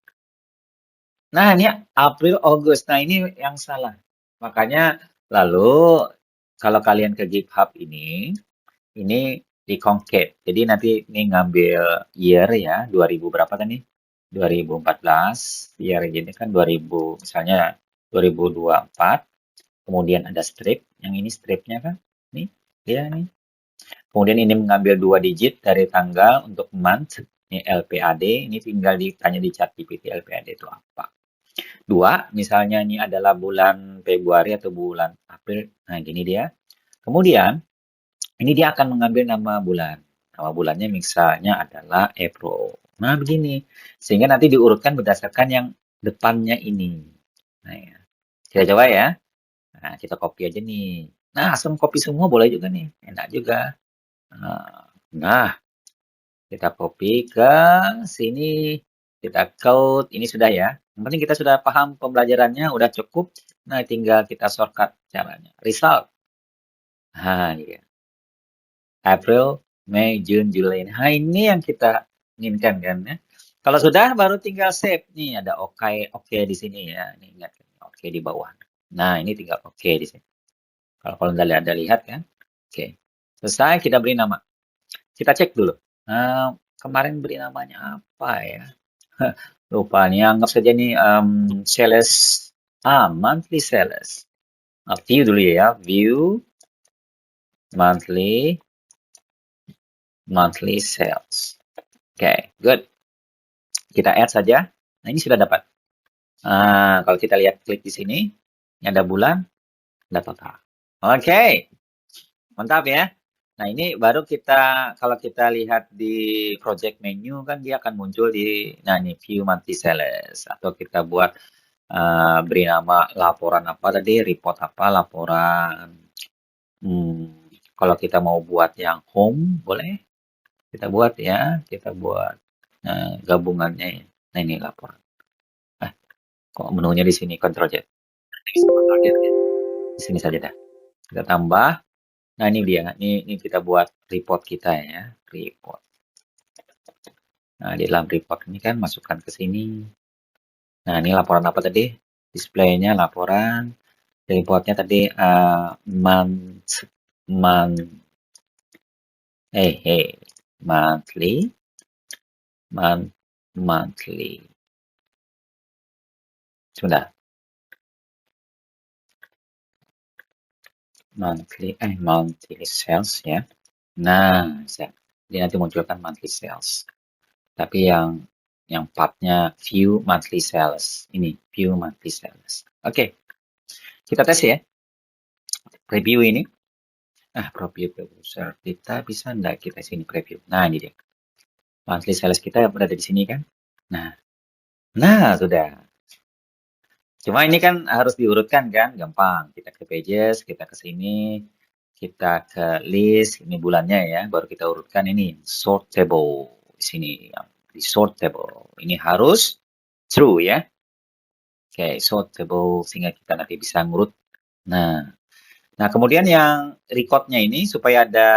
Nah, ini April, August. Nah, ini yang salah. Makanya, lalu kalau kalian ke GitHub ini di concat. Jadi nanti ini ngambil year ya, 2000 berapa tadi? 2014. Year ini kan 2000, misalnya 2024. Kemudian ada strip, yang ini stripnya kan? Nih, ya nih. Kemudian ini mengambil 2 digit dari tanggal untuk month. Ini LPAD, ini tinggal ditanya di ChatGPT LPAD itu apa. 2, misalnya ini adalah bulan Februari atau bulan April. Nah, gini dia. Kemudian ini dia akan mengambil nama bulan. Nama bulannya misalnya adalah April. Nah, begini. Sehingga nanti diurutkan berdasarkan yang depannya ini. Nah, ya. Kita coba ya. Nah, kita copy aja nih. Nah, langsung copy semua boleh juga nih. Enak juga. Nah, kita copy ke sini. Kita code. Ini sudah ya. Yang penting kita sudah paham pembelajarannya. Udah cukup. Nah, tinggal kita shortcut caranya. Result. Nah, ini ya. April, Mei, June, Juli. Nah, ini yang kita inginkan kan ya. Kalau sudah baru tinggal save. Nih ada oke di sini ya. Ini ingat oke di bawah. Nah, ini tinggal oke di sini. Kalau ada lihat kan. Oke. Selesai kita beri nama. Kita cek dulu. Kemarin beri namanya apa ya? Lupa nih. Anggap saja nih sales. Monthly sales. View dulu ya. View monthly sales. Oke, good. Kita add saja. Nah, ini sudah dapat. Kalau kita lihat klik di sini, ini ada bulan, ada total. Oke. Mantap ya. Nah, ini baru kalau kita lihat di project menu kan dia akan muncul di ini view monthly sales atau kita buat beri nama laporan apa tadi, report apa, laporan. Kalau kita mau buat yang home boleh. Kita buat ya, kita buat gabungannya. Nah, ini laporan. Kok menunya di sini Ctrl Z. Di sini saja dah. Kita tambah. Nah, ini dia. Ini kita buat report kita ya, report. Nah, di dalam report ini kan masukkan ke sini. Nah, ini laporan apa tadi? Displaynya laporan. Reportnya tadi monthly. Sebentar. Monthly sales ya. Nah, dia nanti munculkan monthly sales. Tapi yang partnya view monthly sales. Ini view monthly sales. Oke. Kita tes ya. Preview ini. Preview browser. Kita bisa enggak kita sini preview. Nah, ini dia. Monthly sales kita berada di sini kan. Nah, sudah. Cuma ini kan harus diurutkan kan, gampang. Kita ke pages, kita ke sini, kita ke list, ini bulannya ya, baru kita urutkan ini sort table di sini, di sort table. Ini harus true ya. Oke, sort table sehingga kita nanti bisa ngurut. Nah, kemudian yang recordnya ini supaya ada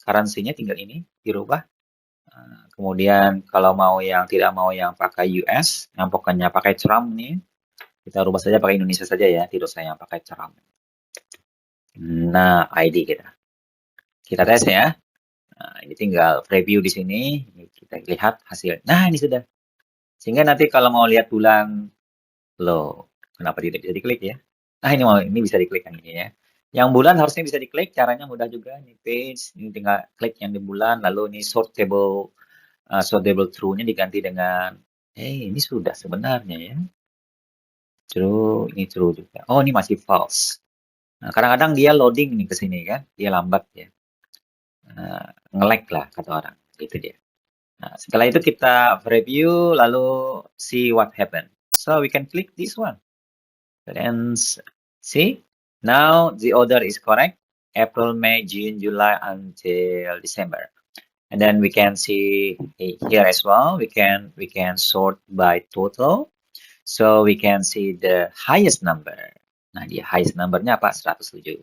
currency-nya tinggal ini dirubah. Kemudian kalau tidak mau yang pakai US, yang pokoknya pakai Trump nih. Kita rubah saja pakai Indonesia saja ya, tidak usah yang pakai Trump. Nah, ID kita. Kita tes ya. Nah, ini tinggal preview di sini. Kita lihat hasil. Nah, ini sudah. Sehingga nanti kalau mau lihat bulan, loh, kenapa tidak bisa diklik ya? Nah, ini bisa diklik kan ini ya. Yang bulan harusnya bisa diklik, caranya mudah juga. Ini page, ini tinggal klik yang di bulan, lalu ini sortable true-nya diganti dengan, ini sudah sebenarnya ya. True, ini true juga. Oh, ini masih false. Nah, kadang-kadang dia loading nih ke sini kan, dia lambat ya. Nge-lag lah kata orang, itu dia. Nah, setelah itu kita review, lalu see what happened. So we can click this one. Then see, now the order is correct. April, May, June, July until December. And then we can see here as well. We can sort by total. So we can see the highest number. Nah, di highest numbernya apa? 107.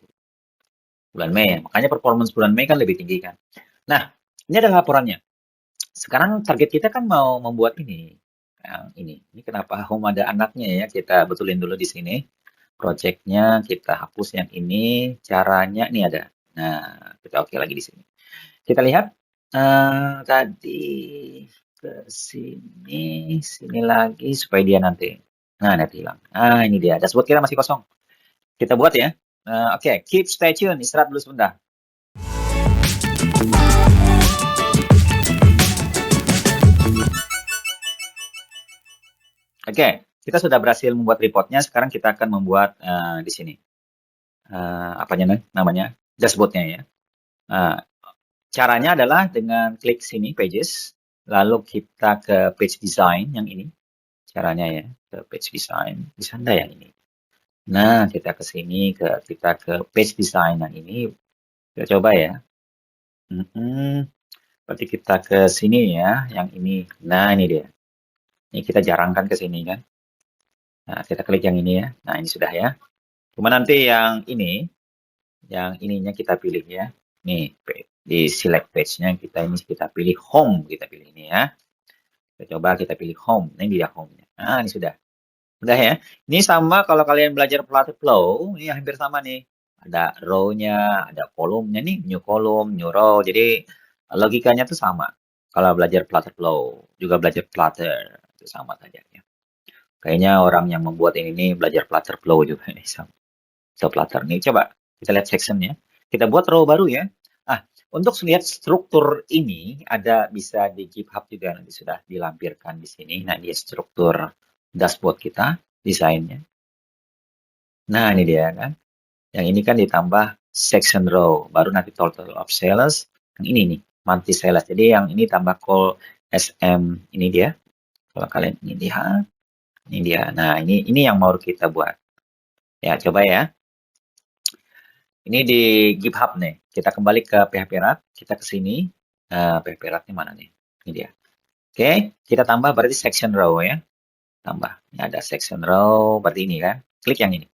Bulan Mei. Makanya performance bulan Mei kan lebih tinggi kan. Nah, ini ada laporannya. Sekarang target kita kan mau membuat ini. Yang ini. Ini kenapa home ada anaknya ya. Kita betulin dulu di sini. Projectnya kita hapus yang ini. Caranya ini ada. Nah, kita oke lagi di sini. Kita lihat tadi ke sini lagi supaya dia nanti. Nah, nanti hilang. Ah, ini dia. Dashboard kita masih kosong. Kita buat ya. Oke, keep stay tune. Istirahat dulu sebentar. Oke, kita sudah berhasil membuat reportnya. Sekarang kita akan membuat di sini. Apanya namanya? Dashboardnya ya. Caranya adalah dengan klik sini pages, lalu kita ke page design yang ini. Caranya ya, ke page design. Bisa enggak yang ini? Nah, kita ke sini, kita ke page design yang ini. Kita coba ya. Berarti kita ke sini ya, yang ini. Nah, ini dia. Ini kita jarangkan ke sini kan. Nah, kita klik yang ini ya. Nah, ini sudah ya. Cuma nanti yang ini, yang ininya kita pilih ya. Nih, di select page-nya kita pilih home, kita pilih ini ya. Kita coba kita pilih home. Ini dia home-nya. Nah, ini sudah. Udah ya. Ini sama kalau kalian belajar Flutter Flow, ini hampir sama nih. Ada row-nya, ada kolomnya nih, new column, new row. Jadi logikanya tuh sama. Kalau belajar Flutter Flow, juga belajar Flutter, itu sama saja ya. Kayaknya orang yang membuat ini nih belajar Flutter Flow juga nih sama. So Flutter nih, coba kita lihat sectionnya. Kita buat row baru ya. Untuk lihat struktur ini ada bisa di GitHub juga nanti sudah dilampirkan di sini. Nah, ini struktur dashboard kita, desainnya. Nah, ini dia kan. Yang ini kan ditambah section row, baru nanti total of sales. Yang ini nih, monthly sales. Jadi yang ini tambah call SM, ini dia. Kalau kalian ini lihat, ini dia. Nah, ini yang mau kita buat. Ya, coba ya. Ini di GitHub nih. Kita kembali ke PHP Rat. Kita ke sini. PHP Ratnya mana nih? Ini dia. Oke, kita tambah berarti section row ya. Tambah. Ini ada section row. Berarti ini kan. Klik yang ini.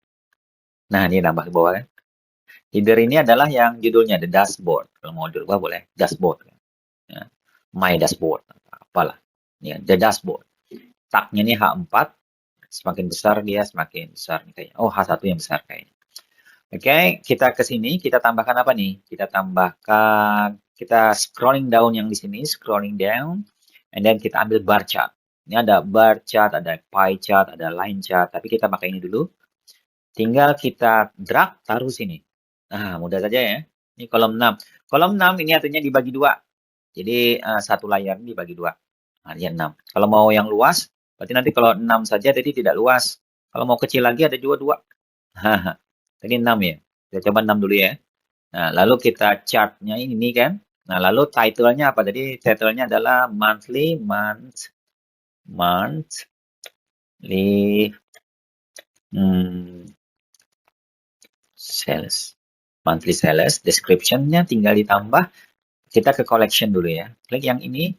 Nah, ini tambah ke bawah kan. Header ini adalah yang judulnya The Dashboard. Kalau mau dirubah boleh. Dashboard. Ya. My Dashboard. Apalah. Ya, The Dashboard. Tagnya ini H4. Semakin besar dia, semakin besar. Kayaknya. Oh, H1 yang besar kayaknya. Oke, kita ke sini, kita tambahkan apa nih? Kita tambahkan, kita scrolling down yang di sini, scrolling down, and then kita ambil bar chart. Ini ada bar chart, ada pie chart, ada line chart, tapi kita pakai ini dulu. Tinggal kita drag, taruh sini. Nah, mudah saja ya. Ini kolom 6. Kolom 6 ini artinya dibagi dua. Jadi, satu layar ini dibagi dua. Nah, dia 6. Kalau mau yang luas, berarti nanti kalau 6 saja, jadi tidak luas. Kalau mau kecil lagi, ada juga 2. Tadi 6 ya. Kita coba 6 dulu ya. Nah, lalu kita chart-nya ini kan. Nah, lalu title-nya apa? Jadi title-nya adalah monthly sales. Monthly sales. Description-nya tinggal ditambah. Kita ke collection dulu ya. Klik yang ini,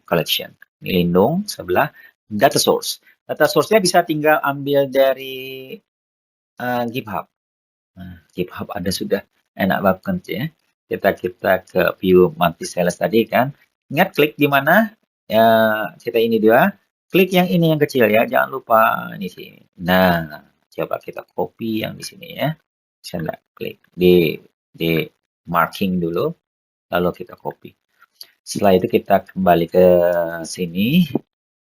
collection. Ini lindung sebelah data source. Data source-nya bisa tinggal ambil dari GitHub. Nah, GitHub ada sudah, enak banget ya. Kita ke view monthly sales tadi kan. Ingat klik di mana? Ya, kita ini dia. Klik yang ini yang kecil ya, jangan lupa ini sih. Nah, coba kita copy yang di sini ya. Bisa enggak? Klik di marking dulu, lalu kita copy. Setelah itu kita kembali ke sini,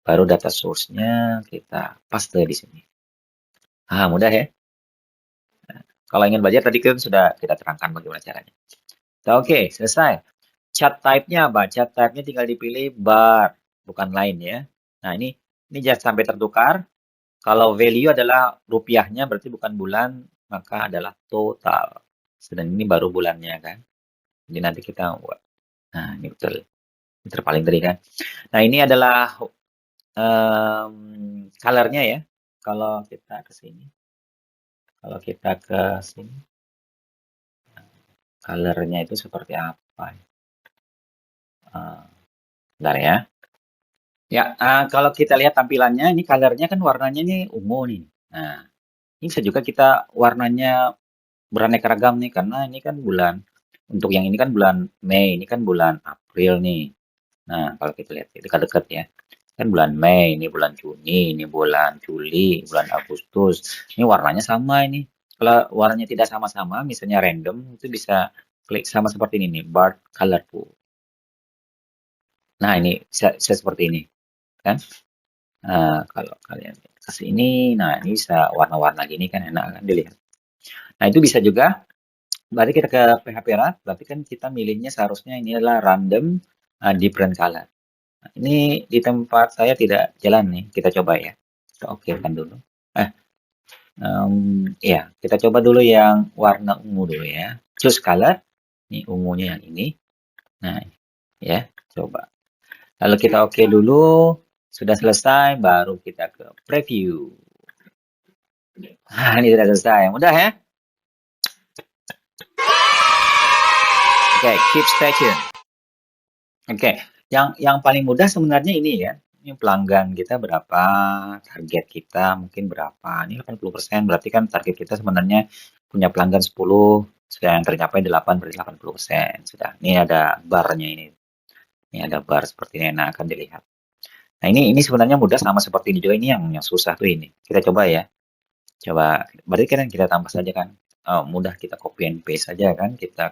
baru data source-nya kita paste di sini. Mudah ya. Kalau ingin belajar tadi kan sudah kita terangkan bagaimana caranya. Oke, selesai. Chart type-nya apa? Chart type-nya tinggal dipilih bar, bukan line ya. Nah, ini jangan sampai tertukar. Kalau value adalah rupiahnya berarti bukan bulan, maka adalah total. Sedang ini baru bulannya kan. Jadi nanti kita buat. Nah, ini betul. Ini terpaling tadi kan. Nah, ini adalah color-nya ya. Kalau kita ke sini. Kalau kita ke sini. Color-nya itu seperti apa? Bentar ya. Ya, kalau kita lihat tampilannya, ini color-nya kan warnanya ini ungu nih. Nah, ini bisa juga kita warnanya beraneka ragam nih, karena ini kan bulan, untuk yang ini kan bulan Mei, ini kan bulan April nih. Nah, kalau kita lihat dekat-dekat ya, kan bulan Mei, ini bulan Juni, ini bulan Juli, bulan Agustus. Ini warnanya sama ini. Kalau warnanya tidak sama-sama, misalnya random, itu bisa klik sama seperti ini nih, bar colorful. Nah, ini bisa seperti ini, kan? Kalau kalian ke sini, nah ini bisa warna-warna gini kan enak kan dilihat. Nah, itu bisa juga. Berarti kita ke PHP Wrap, berarti kan kita milihnya seharusnya ini adalah random different color. Nah, ini di tempat saya tidak jalan nih, kita coba ya. Kita oke kan dulu. Ya, kita coba dulu yang warna ungu dulu ya. Choose color, ini ungunya yang ini. Nah, ya, coba. Lalu kita oke dulu, sudah selesai, baru kita ke preview. Nah, ini sudah selesai, mudah ya. Oke, keep stay tune. Oke, yang paling mudah sebenarnya ini ya. Ini pelanggan kita berapa, target kita mungkin berapa. Ini 80%, berarti kan target kita sebenarnya punya pelanggan 10, sudah yang tercapai 8, berarti 80%. Sudah, ini ada barnya ini. Ini ada bar seperti ini, nah akan dilihat. Nah, ini sebenarnya mudah, sama seperti ini juga, ini yang susah tuh ini. Kita coba ya. Coba, berarti kan kita tambah saja kan. Mudah, kita copy and paste saja kan. Kita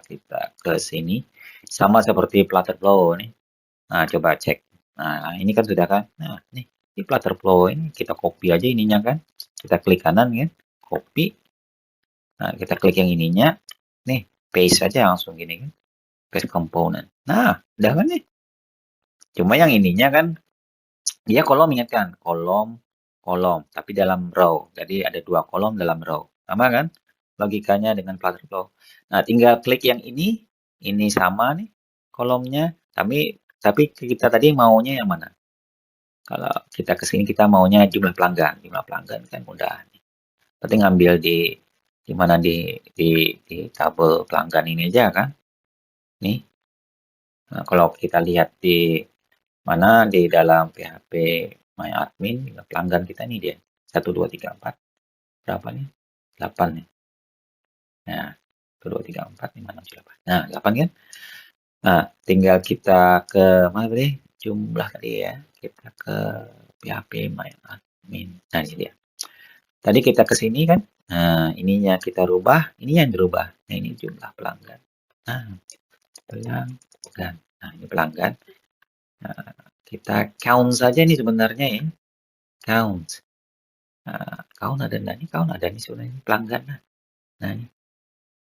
ke sini. Sama seperti Flutterflow nih. Nah, coba cek. Nah, ini kan sudah kan. Nah, ini Flutterflow ini kita copy aja ininya kan. Kita klik kanan kan, copy. Nah, kita klik yang ininya. Nih, paste saja langsung gini kan. Paste component. Nah, udah kan nih. Cuma yang ininya kan, dia kolom, ingat kan? Kolom, tapi dalam row. Jadi ada 2 kolom dalam row. Sama kan? Logikanya dengan Flutterflow. Nah, tinggal klik yang ini sama nih kolomnya, tapi kita tadi maunya yang mana? Kalau kita ke sini kita maunya jumlah pelanggan kan mudah. Berarti ngambil di mana di tabel pelanggan ini aja kan? Nih. Nah, kalau kita lihat di mana di dalam PHP My Admin, pelanggan kita ini dia 1 2 3 4. Berapa nih? 8 nih. Nah, 1 2 3 4 5 6 7 8. Nah, 8 kan? Nah, tinggal kita ke mana tadi? Jumlah tadi ya. Kita ke PHP My Admin. Nah, ini dia. Tadi kita ke sini kan? Nah, ininya kita rubah, ini yang dirubah. Nah, ini jumlah pelanggan. Nah, pelanggan. Nah, ini pelanggan. Nah, kita count saja nih sebenarnya ya. Count. Nah, count ada enggak nih? Count ada nih sebenarnya pelanggan. Nah, ini.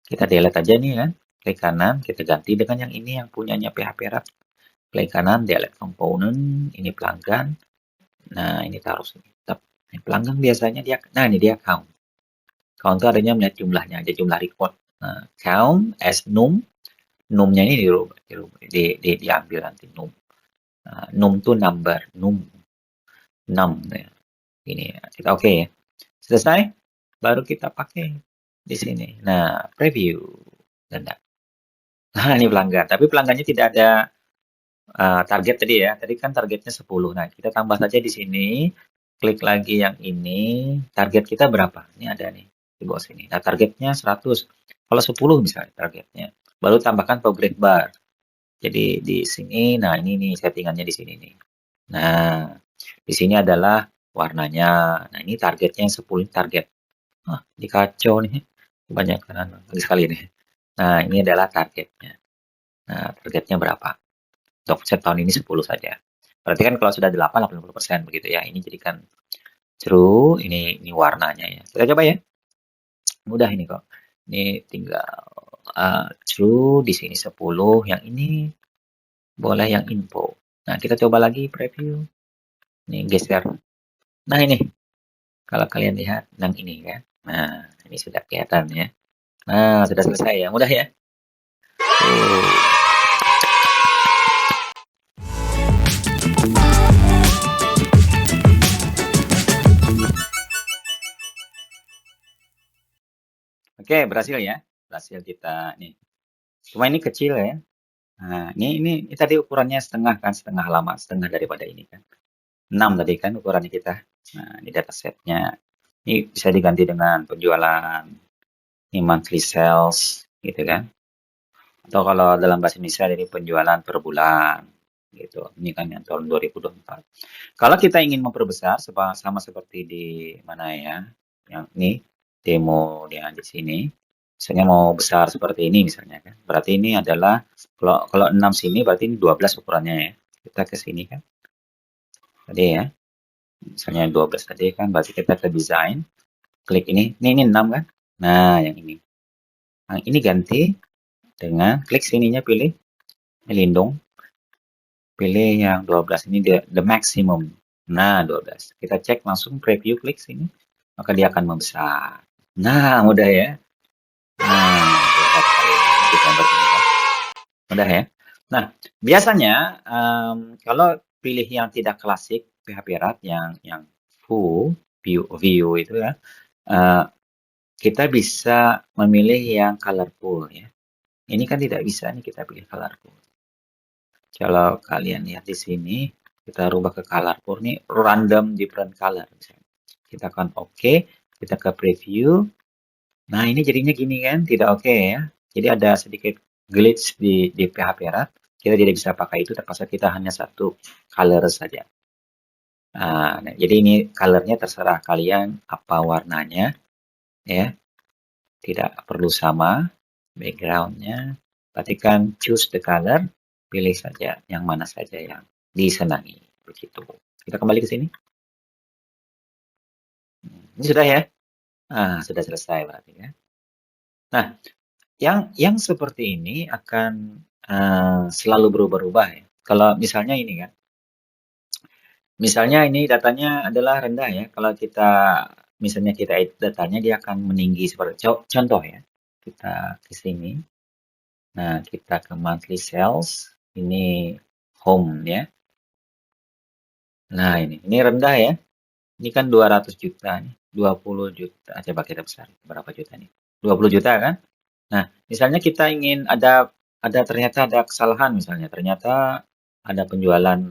Kita delete aja nih kan. Klik kanan, kita ganti dengan yang ini yang punyanya PHP Wrap. Klik kanan, delete component, ini pelanggan. Nah, ini taruh sini. Ini pelanggan biasanya dia, nah ini dia count. Count itu adanya melihat jumlahnya aja, jumlah record. Nah, count as num. Numnya ini diambil nanti num. Num itu number, num. 6. Ya. Ini kita oke ya. Selesai, baru kita pakai di sini. Nah, preview. Dan nah, ini pelanggan. Tapi pelanggannya tidak ada target tadi ya. Tadi kan targetnya 10. Nah, kita tambah saja di sini. Klik lagi yang ini. Target kita berapa? Ini ada nih di bawah sini. Nah, targetnya 100. Kalau 10 misalnya targetnya. Baru tambahkan progress bar. Jadi di sini, nah ini nih settingannya di sini nih. Nah, di sini adalah warnanya. Nah, ini targetnya yang 10 target. Dikacau nih. Kebanyakan lagi sekali nih. Nah, ini adalah targetnya. Nah, targetnya berapa? Untuk set tahun ini 10 saja. Berarti kan kalau sudah 8, 80% begitu ya. Ini jadikan true, ini warnanya ya. Kita coba ya. Mudah ini kok. Ini tinggal true, di sini 10, yang ini boleh yang info. Nah, kita coba lagi preview. Ini geser. Nah, ini kalau kalian lihat yang ini kan. Nah, ini sudah kelihatan ya. Nah, sudah selesai ya. Mudah ya. Oke, berhasil ya. Berhasil kita nih. Cuma ini kecil ya. Nah, ini tadi ukurannya setengah kan, setengah lama, setengah daripada ini kan. 6 tadi kan ukurannya kita. Nah, ini datasetnya. Ini bisa diganti dengan penjualan, ini monthly sales, gitu kan. Atau kalau dalam bahasa Indonesia jadi penjualan per bulan, gitu. Ini kan yang tahun 2024. Kalau kita ingin memperbesar, sama seperti di mana ya, yang ini demo yang di sini. Misalnya mau besar seperti ini misalnya kan. Berarti ini adalah kalau 6 sini berarti ini 12 ukurannya ya. Kita ke sini kan. Tadi ya. Misalnya 12 tadi kan berarti kita ke desain. Klik ini. Ini 6 kan. Nah, yang ini. Nah, ini ganti dengan klik sininya pilih lindung. Pilih yang 12 ini the maximum. Nah, 12. Kita cek langsung preview klik sini. Maka dia akan membesar. Nah, mudah ya. Nah, kita berpindah. Mudah ya. Nah, biasanya kalau pilih yang tidak klasik PHP RAT yang full view itu ya, kita bisa memilih yang colorful ya. Ini kan tidak bisa nih kita pilih colorful. Kalau kalian lihat di sini, kita rubah ke colorful nih random different color. Kita akan oke, kita ke preview. Nah, ini jadinya gini kan, tidak oke ya. Jadi ada sedikit glitch di PHP RAT. Kita tidak bisa pakai itu, terpaksa kita hanya satu color saja. Nah, jadi ini colornya terserah kalian apa warnanya, ya. Tidak perlu sama backgroundnya. Perhatikan choose the color, pilih saja yang mana saja yang disenangi. Begitu. Kita kembali ke sini. Ini sudah ya. Nah, sudah selesai berarti ya. Nah, yang seperti ini akan selalu berubah-ubah ya. Kalau misalnya ini kan, misalnya ini datanya adalah rendah ya. Kalau kita misalnya kita edit datanya dia akan meninggi seperti contoh ya. Kita ke sini. Nah, kita ke monthly sales. Ini home ya. Nah, ini rendah ya. Ini kan 200 juta nih. 20 juta. Coba kita besar. Berapa juta nih? 20 juta kan? Nah, misalnya kita ingin ternyata ada kesalahan misalnya. Ternyata ada penjualan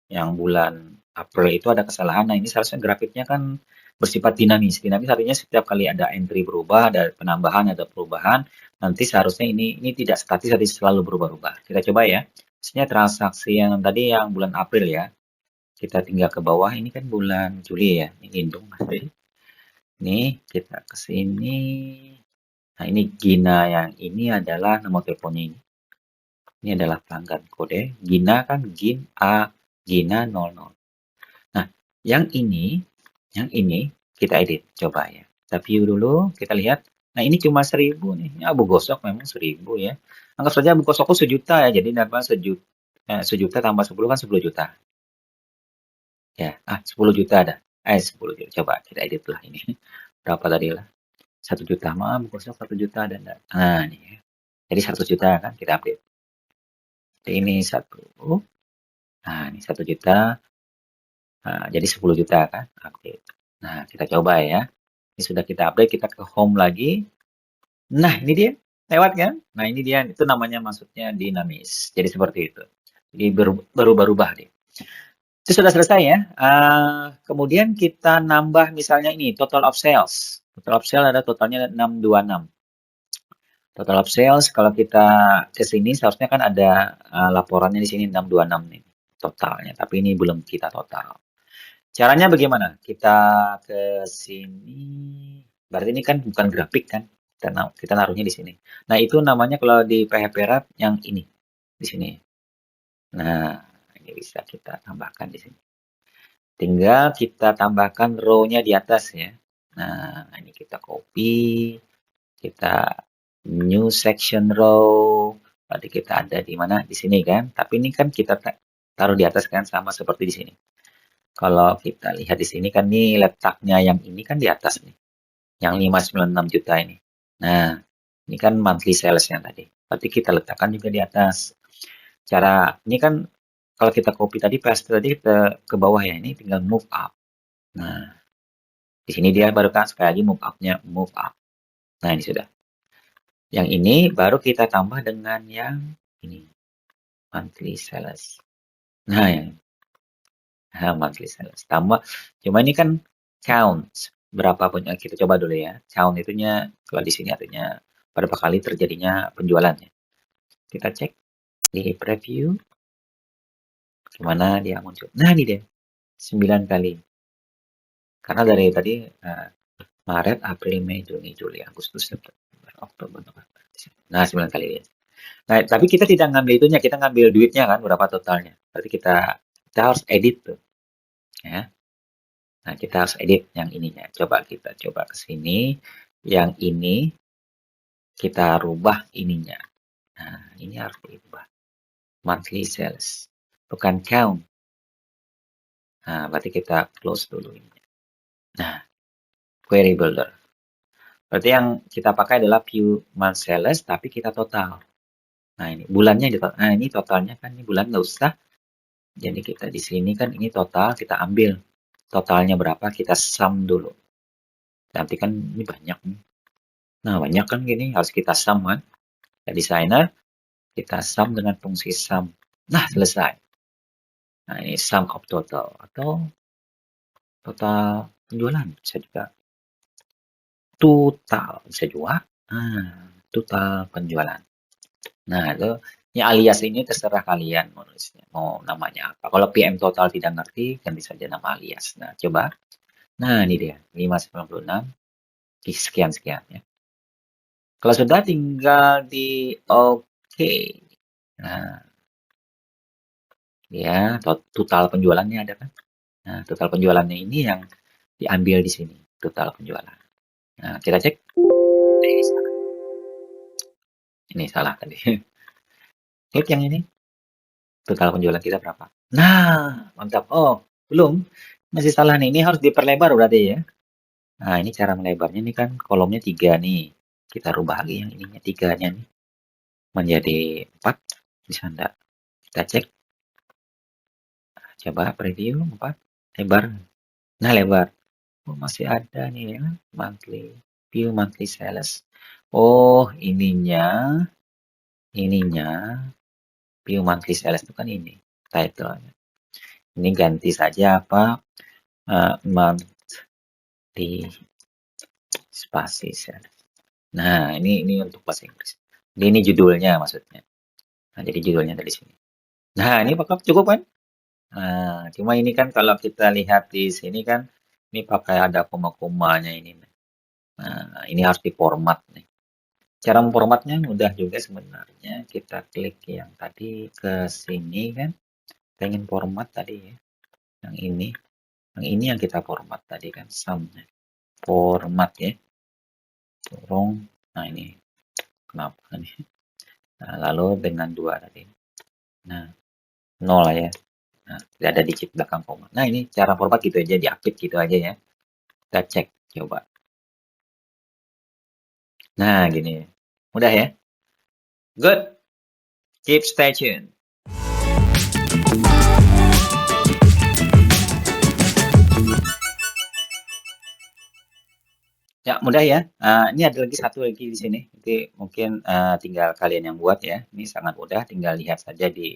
yang bulan April itu ada kesalahan. Nah, ini seharusnya grafiknya kan bersifat dinamis. Dinamis artinya setiap kali ada entry berubah, ada penambahan, ada perubahan. Nanti seharusnya ini tidak statis, tapi selalu berubah-ubah. Kita coba ya. Misalnya transaksi yang tadi yang bulan April ya. Kita tinggal ke bawah, ini kan bulan Juli ya. Ini lindung masih. Nih, kita ke sini. Nah, ini Gina yang ini adalah nomor teleponnya ini. Ini adalah pelanggan kode. Gina kan Gina 00. Nah, yang ini kita edit. Coba ya. Kita view dulu, kita lihat. Nah, ini cuma 1000 nih. Ini Abu Gosok memang 1000 ya. Anggap saja Abu Gosokku sejuta ya. Jadi dapat sejuta tambah 10 kan 10 juta. Ya, 10 juta ada. 10 juta. Coba kita edit lah ini. Berapa tadi lah? 1 juta. Maaf, Abu Gosok 1 juta ada enggak? Nah, ini ya. Jadi 100 juta kan kita update. Jadi ini 1. Nah, ini 1 juta. Nah, jadi 10 juta kan update. Nah, kita coba ya. Ini sudah kita update, kita ke home lagi. Nah, ini dia. Lewat kan? Nah, ini dia. Itu namanya maksudnya dinamis. Jadi seperti itu. Jadi berubah-ubah dia. Itu sudah selesai ya. Kemudian kita nambah misalnya ini total of sales. Total of sales ada totalnya 626. Total of sales kalau kita ke sini seharusnya kan ada laporannya di sini 626 nih totalnya. Tapi ini belum kita total. Caranya bagaimana? Kita ke sini. Berarti ini kan bukan grafik kan? Kita naruhnya di sini. Nah, itu namanya kalau di PHP RAP yang ini di sini. Nah, ini bisa kita tambahkan di sini. Tinggal kita tambahkan row-nya di atas ya. Nah, ini kita copy. Kita new section row. Berarti kita ada di mana? Di sini kan. Tapi ini kan kita taruh di atas kan, sama seperti di sini. Kalau kita lihat di sini kan nih letaknya yang ini kan di atas nih. Yang 596 juta ini. Nah, ini kan monthly sales yang tadi. Berarti kita letakkan juga di atas. Cara ini kan kalau kita copy tadi paste tadi kita ke bawah ya, ini tinggal move up. Nah, di sini dia baru kan sekali lagi move up-nya move up. Nah, ini sudah. Yang ini baru kita tambah dengan yang ini. Monthly sales. Nah, yang monthly sales. Tambah. Cuma ini kan count. Berapapun kita coba dulu ya. Count itunya kalau di sini artinya berapa kali terjadinya penjualannya. Kita cek di preview. Gimana dia muncul. Nah, ini dia. 9 kali. Karena dari tadi Maret, April, Mei, Juni, Juli, Agustus, September, Oktober, November. Nah, 9 kali dia. Nah, tapi kita tidak ngambil itunya, kita ngambil duitnya kan, berapa totalnya. Berarti kita harus edit tuh. Ya. Nah, kita harus edit yang ininya. Coba kita coba ke sini. Yang ini kita rubah ininya. Nah, ini harus diubah. Monthly sales. Bukan count. Nah, berarti kita close dulu ini. Nah, query builder. Berarti yang kita pakai adalah view month sales, tapi kita total. Nah, ini bulannya, nah ini totalnya kan, ini bulan nggak usah. Jadi kita di sini kan ini total, kita ambil. Totalnya berapa, kita sum dulu. Nanti kan ini banyak nih. Nah, banyak kan gini, harus kita sum kan. Ya, designer, kita sum dengan fungsi sum. Nah, selesai. Nah, ini sum of total. Atau total penjualan, bisa juga. Total, bisa juga. Nah, total penjualan. Nah, itu ya alias ini terserah kalian menulisnya. Mau namanya apa. Kalau PM total tidak ngerti, ganti saja nama alias. Nah, coba. Nah, ini dia. 596. Sekian-sekian ya. Kalau sudah tinggal di OK. Nah, ya total penjualannya ada kan. Nah, total penjualannya ini yang diambil di sini. Total penjualan. Nah, kita cek. Ini salah tadi. Klik yang ini. Total penjualan kita berapa? Nah, mantap. Oh, belum. Masih salah nih. Ini harus diperlebar berarti ya. Nah, ini cara melebarnya. Ini kan kolomnya 3 nih. Kita rubah lagi yang ininya 3-nya nih. Menjadi 4. Bisa enggak? Kita cek. Coba preview 4. Lebar. Nah, lebar. Oh, masih ada nih ya. Monthly. View monthly sales. Oh, ininya. View monthly sales itu kan ini. Title-nya. Ini ganti saja apa? Monthly spasi sales. Nah, ini untuk bahasa Inggris. Ini judulnya maksudnya. Nah, jadi judulnya dari sini. Nah, ini cukup kan? Nah, cuma ini kan kalau kita lihat di sini kan, ini pakai ada koma-komanya ini. Nah, ini harus diformat nih. Cara memformatnya mudah juga sebenarnya. Kita klik yang tadi ke sini kan. Pengen format tadi ya. Yang ini. Yang ini yang kita format tadi kan. Sumnya. Format ya. Turun. Nah, ini. Kenapa nih? Nah, lalu dengan 2 tadi. Nah, 0 lah ya. Nah, tidak ada digit belakang koma. Nah, ini cara format gitu aja, diapit gitu aja ya. Kita cek, coba. Nah, gini. Mudah ya? Good. Keep stay tuned. Ya, mudah ya. Ini ada lagi satu lagi di sini. Nanti mungkin tinggal kalian yang buat ya. Ini sangat mudah. Tinggal lihat saja di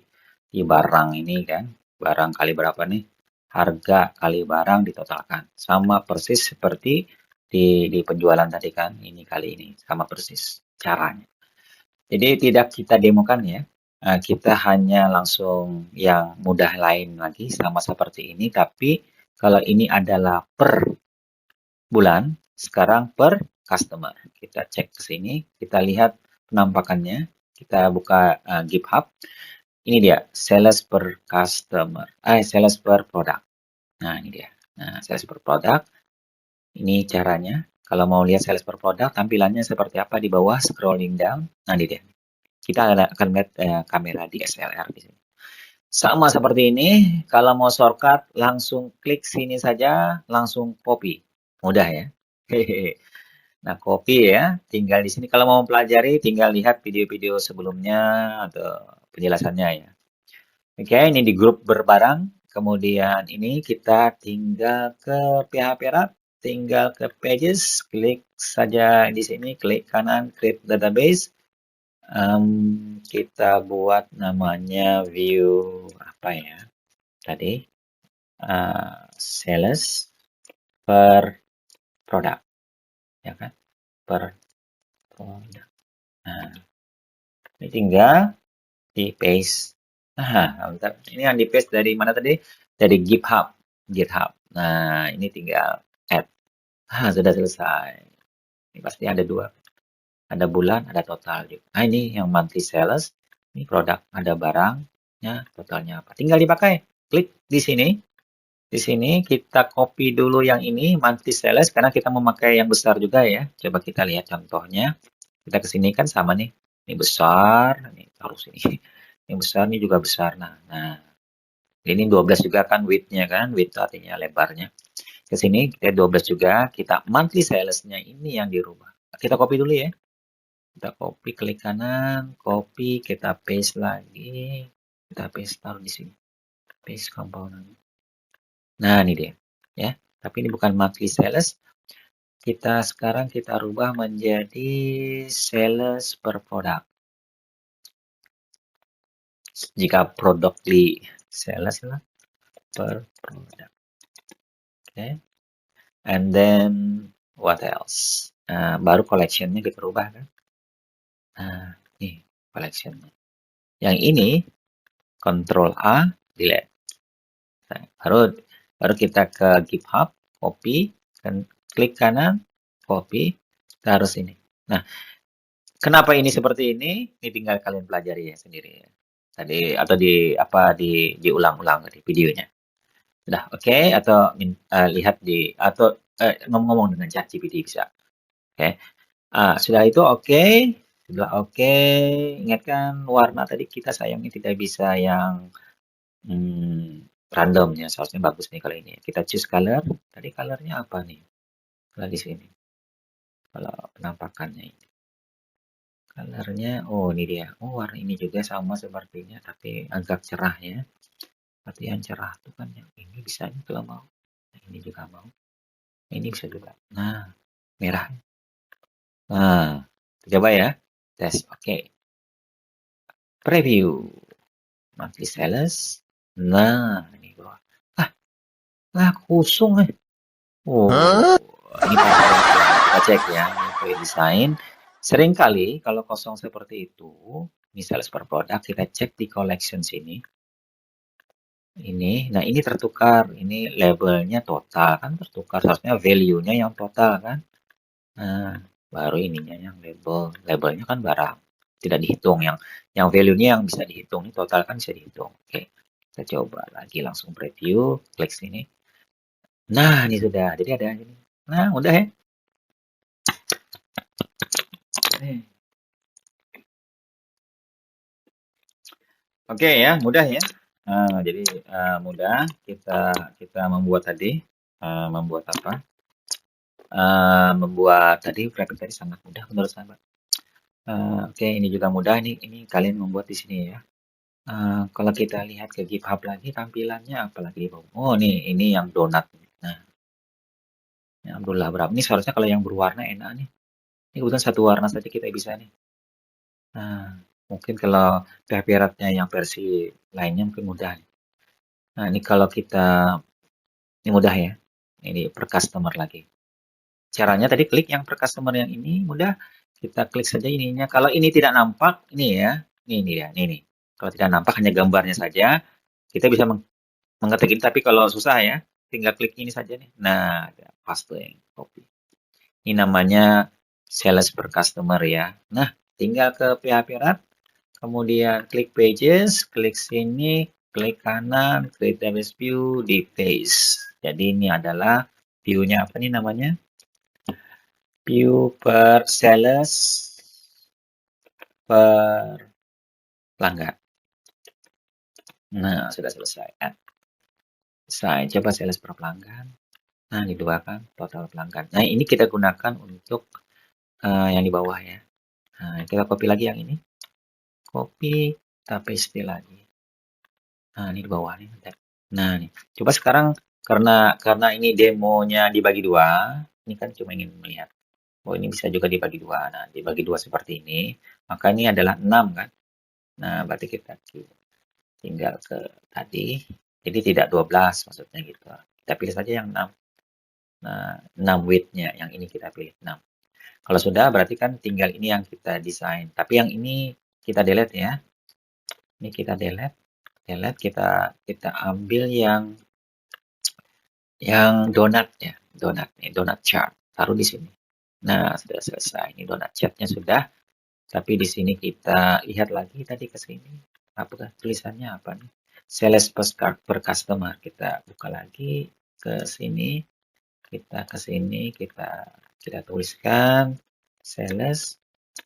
barang ini kan. Barang kali berapa nih? Harga kali barang ditotalkan. Sama persis seperti di penjualan tadi kan. Ini kali ini. Sama persis caranya. Jadi tidak kita demokan ya. Kita hanya langsung yang mudah lain lagi. Sama seperti ini. Tapi kalau ini adalah per bulan. Sekarang per customer. Kita cek ke sini, kita lihat penampakannya. Kita buka GitHub. Ini dia, sales per customer. Sales per product. Nah, ini dia. Nah, sales per product. Ini caranya. Kalau mau lihat sales per produk, tampilannya seperti apa di bawah, scrolling down. Nah, ini dia. Kita akan lihat kamera DSLR di sini. Sama seperti ini, kalau mau shortcut, langsung klik sini saja, langsung copy. Mudah ya. Hehehe. Nah, copy ya, tinggal di sini. Kalau mau mempelajari, tinggal lihat video-video sebelumnya atau penjelasannya ya. Oke, ini di grup berbarang. Kemudian ini kita tinggal ke PHP Wrap, tinggal ke Pages, klik saja di sini, klik kanan, create database. Kita buat namanya view apa ya? Tadi sales per produk, ya kan? Per produk. Nah, ini tinggal di paste. Nah, ini yang di paste dari mana tadi? Dari GitHub. Nah, ini tinggal add. Sudah selesai. Ini pasti ada dua. Ada bulan, ada total juga. Nah, ini yang monthly sales. Ini produk, ada barangnya, totalnya apa. Tinggal dipakai. Klik di sini. Di sini kita copy dulu yang ini, monthly sales, karena kita memakai yang besar juga ya. Coba kita lihat contohnya. Kita ke sini kan sama nih. Ini besar, ini taruh sini. Yang besar ini juga besar. Nah, ini 12 juga kan width-nya kan, width artinya lebarnya. Ke sini kita 12 juga, kita monthly sales-nya ini yang dirubah. Kita copy dulu ya. Kita copy, klik kanan, copy, kita paste lagi. Kita paste taruh di sini. Paste component. Nah, ini dia. Ya, tapi ini bukan monthly sales. Sekarang kita rubah menjadi sales per produk. Jika productly sales lah per product. Okay. And then what else? Baru collectionnya kita rubah kan. Ini collectionnya. Yang ini Ctrl A, delete. Nah, baru kita ke GitHub, copy, dan klik kanan, copy, taruh sini. Nah, kenapa ini seperti ini? Ini tinggal kalian pelajari ya sendiri ya. Tadi atau diulang-ulang tadi videonya. Sudah oke, atau lihat atau ngomong dengan ChatGPT bisa. Oke. Sudah itu oke. Sudah oke. Ingatkan warna tadi kita sayangnya tidak bisa yang random ya. Seharusnya bagus nih kalau ini. Kita choose color. Tadi colornya apa nih? Kalau di sini. Kalau penampakannya ini. Colornya, oh ini dia. Oh warna ini juga sama sepertinya, tapi agak cerah ya. Tapi yang cerah tuh kan yang ini bisa nih kalau mau. Ini juga mau. Ini bisa juga. Nah, merah. Nah, coba ya. Tes. Oke. Preview. Monthly sales. Nah, ini bawah. Kosong eh. Oh, ini kita cek ya. Ini desain. Seringkali kalau kosong seperti itu, ini sales per produk, kita cek di collection sini. Ini, nah ini tertukar. Ini labelnya total kan tertukar. Seharusnya value-nya yang total kan. Nah, baru ininya yang labelnya kan barang tidak dihitung, yang value-nya yang bisa dihitung, ini total kan bisa dihitung. Oke, kita coba lagi langsung preview, klik sini. Nah, ini sudah, jadi ada ini. Nah, udah ya. Oke ya, mudah ya. Jadi mudah kita membuat tadi, membuat apa? Membuat tadi grafik tadi sangat mudah menurut saya. Oke, ini juga mudah nih. Ini kalian membuat di sini ya. Kalau kita lihat ke GitHub lagi, tampilannya apalagi? Oh, nih, ini yang donat. Nah, ya Abdullah berapa? Ini seharusnya kalau yang berwarna enak nih. Ini kebetulan satu warna saja kita bisa nih. Nah, mungkin kalau PHP Wrap-nya yang versi lainnya mungkin mudah. Nah, ini kalau kita, ini mudah ya. Ini per customer lagi. Caranya tadi klik yang per customer yang ini, mudah. Kita klik saja ininya. Kalau ini tidak nampak, ini ya. Ini dia, ini. Kalau tidak nampak hanya gambarnya saja, kita bisa mengetik ini. Tapi kalau susah ya, tinggal klik ini saja nih. Nah, paste yang copy. Ini namanya sales per customer ya. Nah, tinggal ke PHP Wrap, kemudian klik pages, klik sini, klik kanan, create database view, di paste. Jadi ini adalah view-nya apa nih namanya? view per sales per pelanggan. Nah, sudah selesai. Selesai. Coba sales per pelanggan. Nah, ini dua kan total pelanggan. Nah, ini kita gunakan untuk yang di bawah ya. Nah, kita copy lagi yang ini. Copy, kita paste lagi. Nah, ini di bawah nih. Nah, nih. Coba sekarang karena ini demonya dibagi dua, ini kan cuma ingin melihat. Oh, ini bisa juga dibagi dua. Nah, dibagi dua seperti ini, maka ini adalah 6 kan. Nah, berarti kita tinggal ke tadi. Jadi tidak 12 maksudnya gitu. Kita pilih saja yang 6. Nah, 6 width-nya, yang ini kita pilih 6. Kalau sudah berarti kan tinggal ini yang kita desain. Tapi yang ini kita delete ya. Ini kita delete, kita ambil yang donat ya, donat chart. Taruh di sini. Nah, sudah selesai. Ini donat chartnya sudah. Tapi di sini kita lihat lagi tadi ke sini. Apakah tulisannya apa nih? Sales per customer. Kita buka lagi ke sini. Kita ke sini, kita tuliskan sales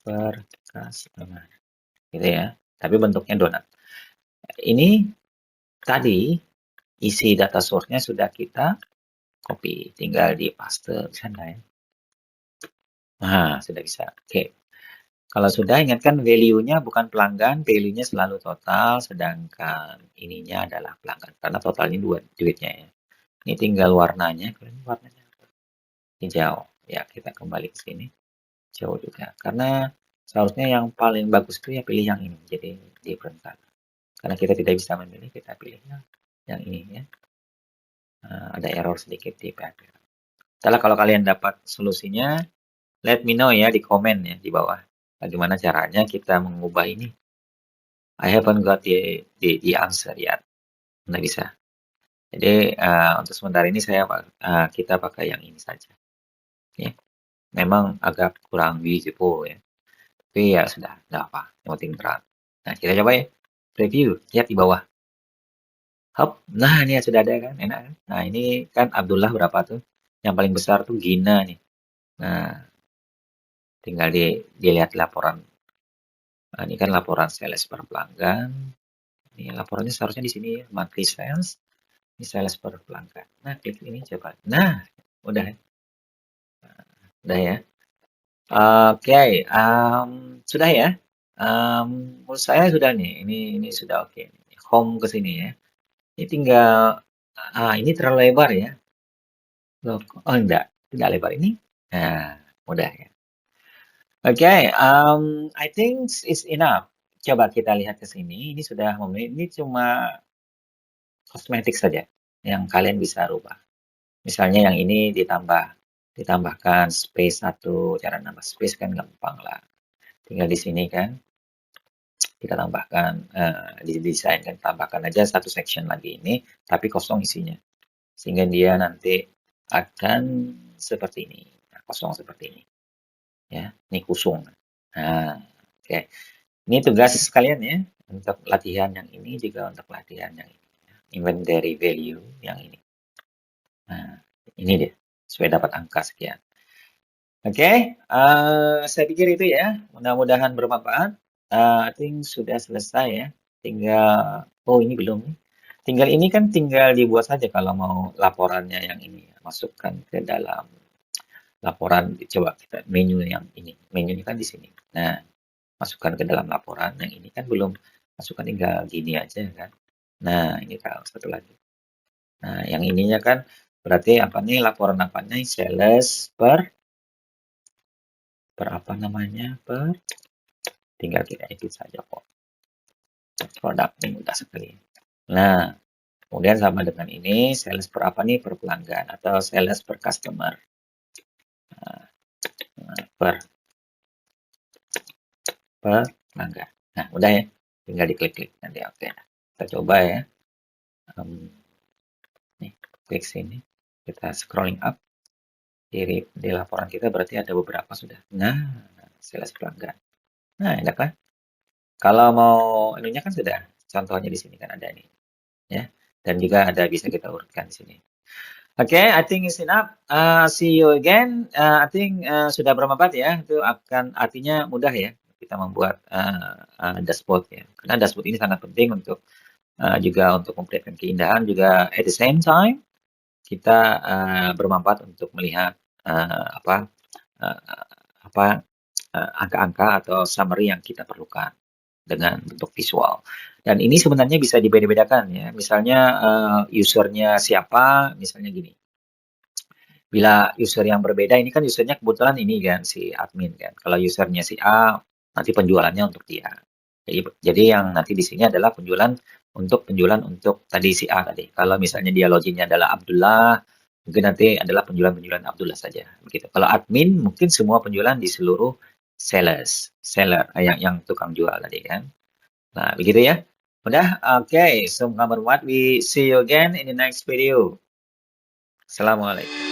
per customer. Gitu ya. Tapi bentuknya donat. Ini tadi isi data source-nya sudah kita copy, tinggal di paste bisa nggak ya? Nah, sudah bisa. Oke. Kalau sudah, ingatkan value-nya bukan pelanggan, value-nya selalu total, sedangkan ininya adalah pelanggan. Karena total ini duitnya ya. Ini tinggal warnanya, warnanya hijau. Ya, kita kembali ke sini. Hijau juga. Karena seharusnya yang paling bagus itu ya pilih yang ini, jadi different color. Karena kita tidak bisa memilih, kita pilihnya yang ini ya. Ada error sedikit di PHP. Setelah kalau kalian dapat solusinya, let me know ya di komen ya di bawah. Bagaimana caranya kita mengubah ini. I haven't got the answer yet. Nggak bisa. Jadi untuk sementara ini kita pakai yang ini saja. Ya. Memang agak kurang beautiful ya. Tapi ya sudah, nggak apa. Yang penting terang. Nah, kita coba ya. Preview, lihat di bawah. Hop, nah ini sudah ada kan, enak kan? Nah ini kan Abdullah berapa tuh? Yang paling besar tuh Gina nih. Nah, tinggal dilihat laporan. Nah, ini kan laporan sales per pelanggan. Ini laporannya seharusnya di sini monthly sales. Ini sales per pelanggan. Nah, klik ini coba. Nah, udah ya. Udah ya. Oke, sudah ya. Menurut saya sudah nih. Ini sudah oke. Home ke sini ya. Ini tinggal ini terlalu lebar ya. Loh, oh enggak, tidak lebar ini. Nah, mudah ya. Oke, I think it's enough. Coba kita lihat ke sini. Ini sudah memenuhi. Ini cuma kosmetik saja yang kalian bisa rubah. Misalnya yang ini ditambahkan space satu. Cara nambah space kan gampang lah. Tinggal di sini kan kita tambahkan didesain kan, tambahkan aja satu section lagi ini, tapi kosong isinya. Sehingga dia nanti akan seperti ini. Nah, kosong seperti ini. Ya, ini kusung. Nah, oke. Ini tugas kalian ya untuk latihan yang ini juga untuk latihan yang ini. Inventory value yang ini. Nah, ini dia. Supaya dapat angka sekian. Oke, saya pikir itu ya. Mudah-mudahan bermanfaat. I think sudah selesai ya. Tinggal, oh ini belum. Tinggal ini kan tinggal dibuat saja kalau mau laporannya yang ini. Masukkan ke dalam laporan. Coba kita menu yang ini. Menunya kan di sini. Nah, masukkan ke dalam laporan. Yang ini kan belum. Masukkan tinggal gini aja kan. Nah, ini kalau satu lagi. Nah, yang ininya kan berarti apa nih laporan apa nih? Sales per apa namanya? Tinggal kita edit saja kok. Produk ini mudah sekali. Nah, kemudian sama dengan ini sales per apa nih? Per pelanggan atau sales per customer. Per pelanggan. Nah, udah ya. Tinggal diklik-klik nanti oke. Kita coba ya. Nih, klik sini. Kita scrolling up. Di laporan kita berarti ada beberapa sudah. Nah, sales pelanggan. Nah, enak kan? Kalau mau ininya kan sudah. Contohnya di sini kan ada nih. Ya. Dan juga ada bisa kita urutkan di sini. Okay, I think it's enough. See you again. I think sudah bermanfaat ya. Itu akan artinya mudah ya kita membuat dashboard ya. Karena dashboard ini sangat penting untuk juga untuk memperlihatkan keindahan, juga at the same time kita bermanfaat untuk melihat angka-angka atau summary yang kita perlukan dengan bentuk visual. Dan ini sebenarnya bisa dibeda-bedakan ya. Misalnya usernya siapa, misalnya gini. Bila user yang berbeda, ini kan usernya kebetulan ini kan si admin kan. Kalau usernya si A, nanti penjualannya untuk dia. Jadi yang nanti di sini adalah penjualan untuk tadi si A tadi. Kalau misalnya dia loginnya adalah Abdullah, mungkin nanti adalah penjualan Abdullah saja. Begitu. Kalau admin mungkin semua penjualan di seluruh seller yang tukang jual tadi kan. Nah, begitu ya. Udah, oke. So, number one, we see you again in the next video. Assalamualaikum.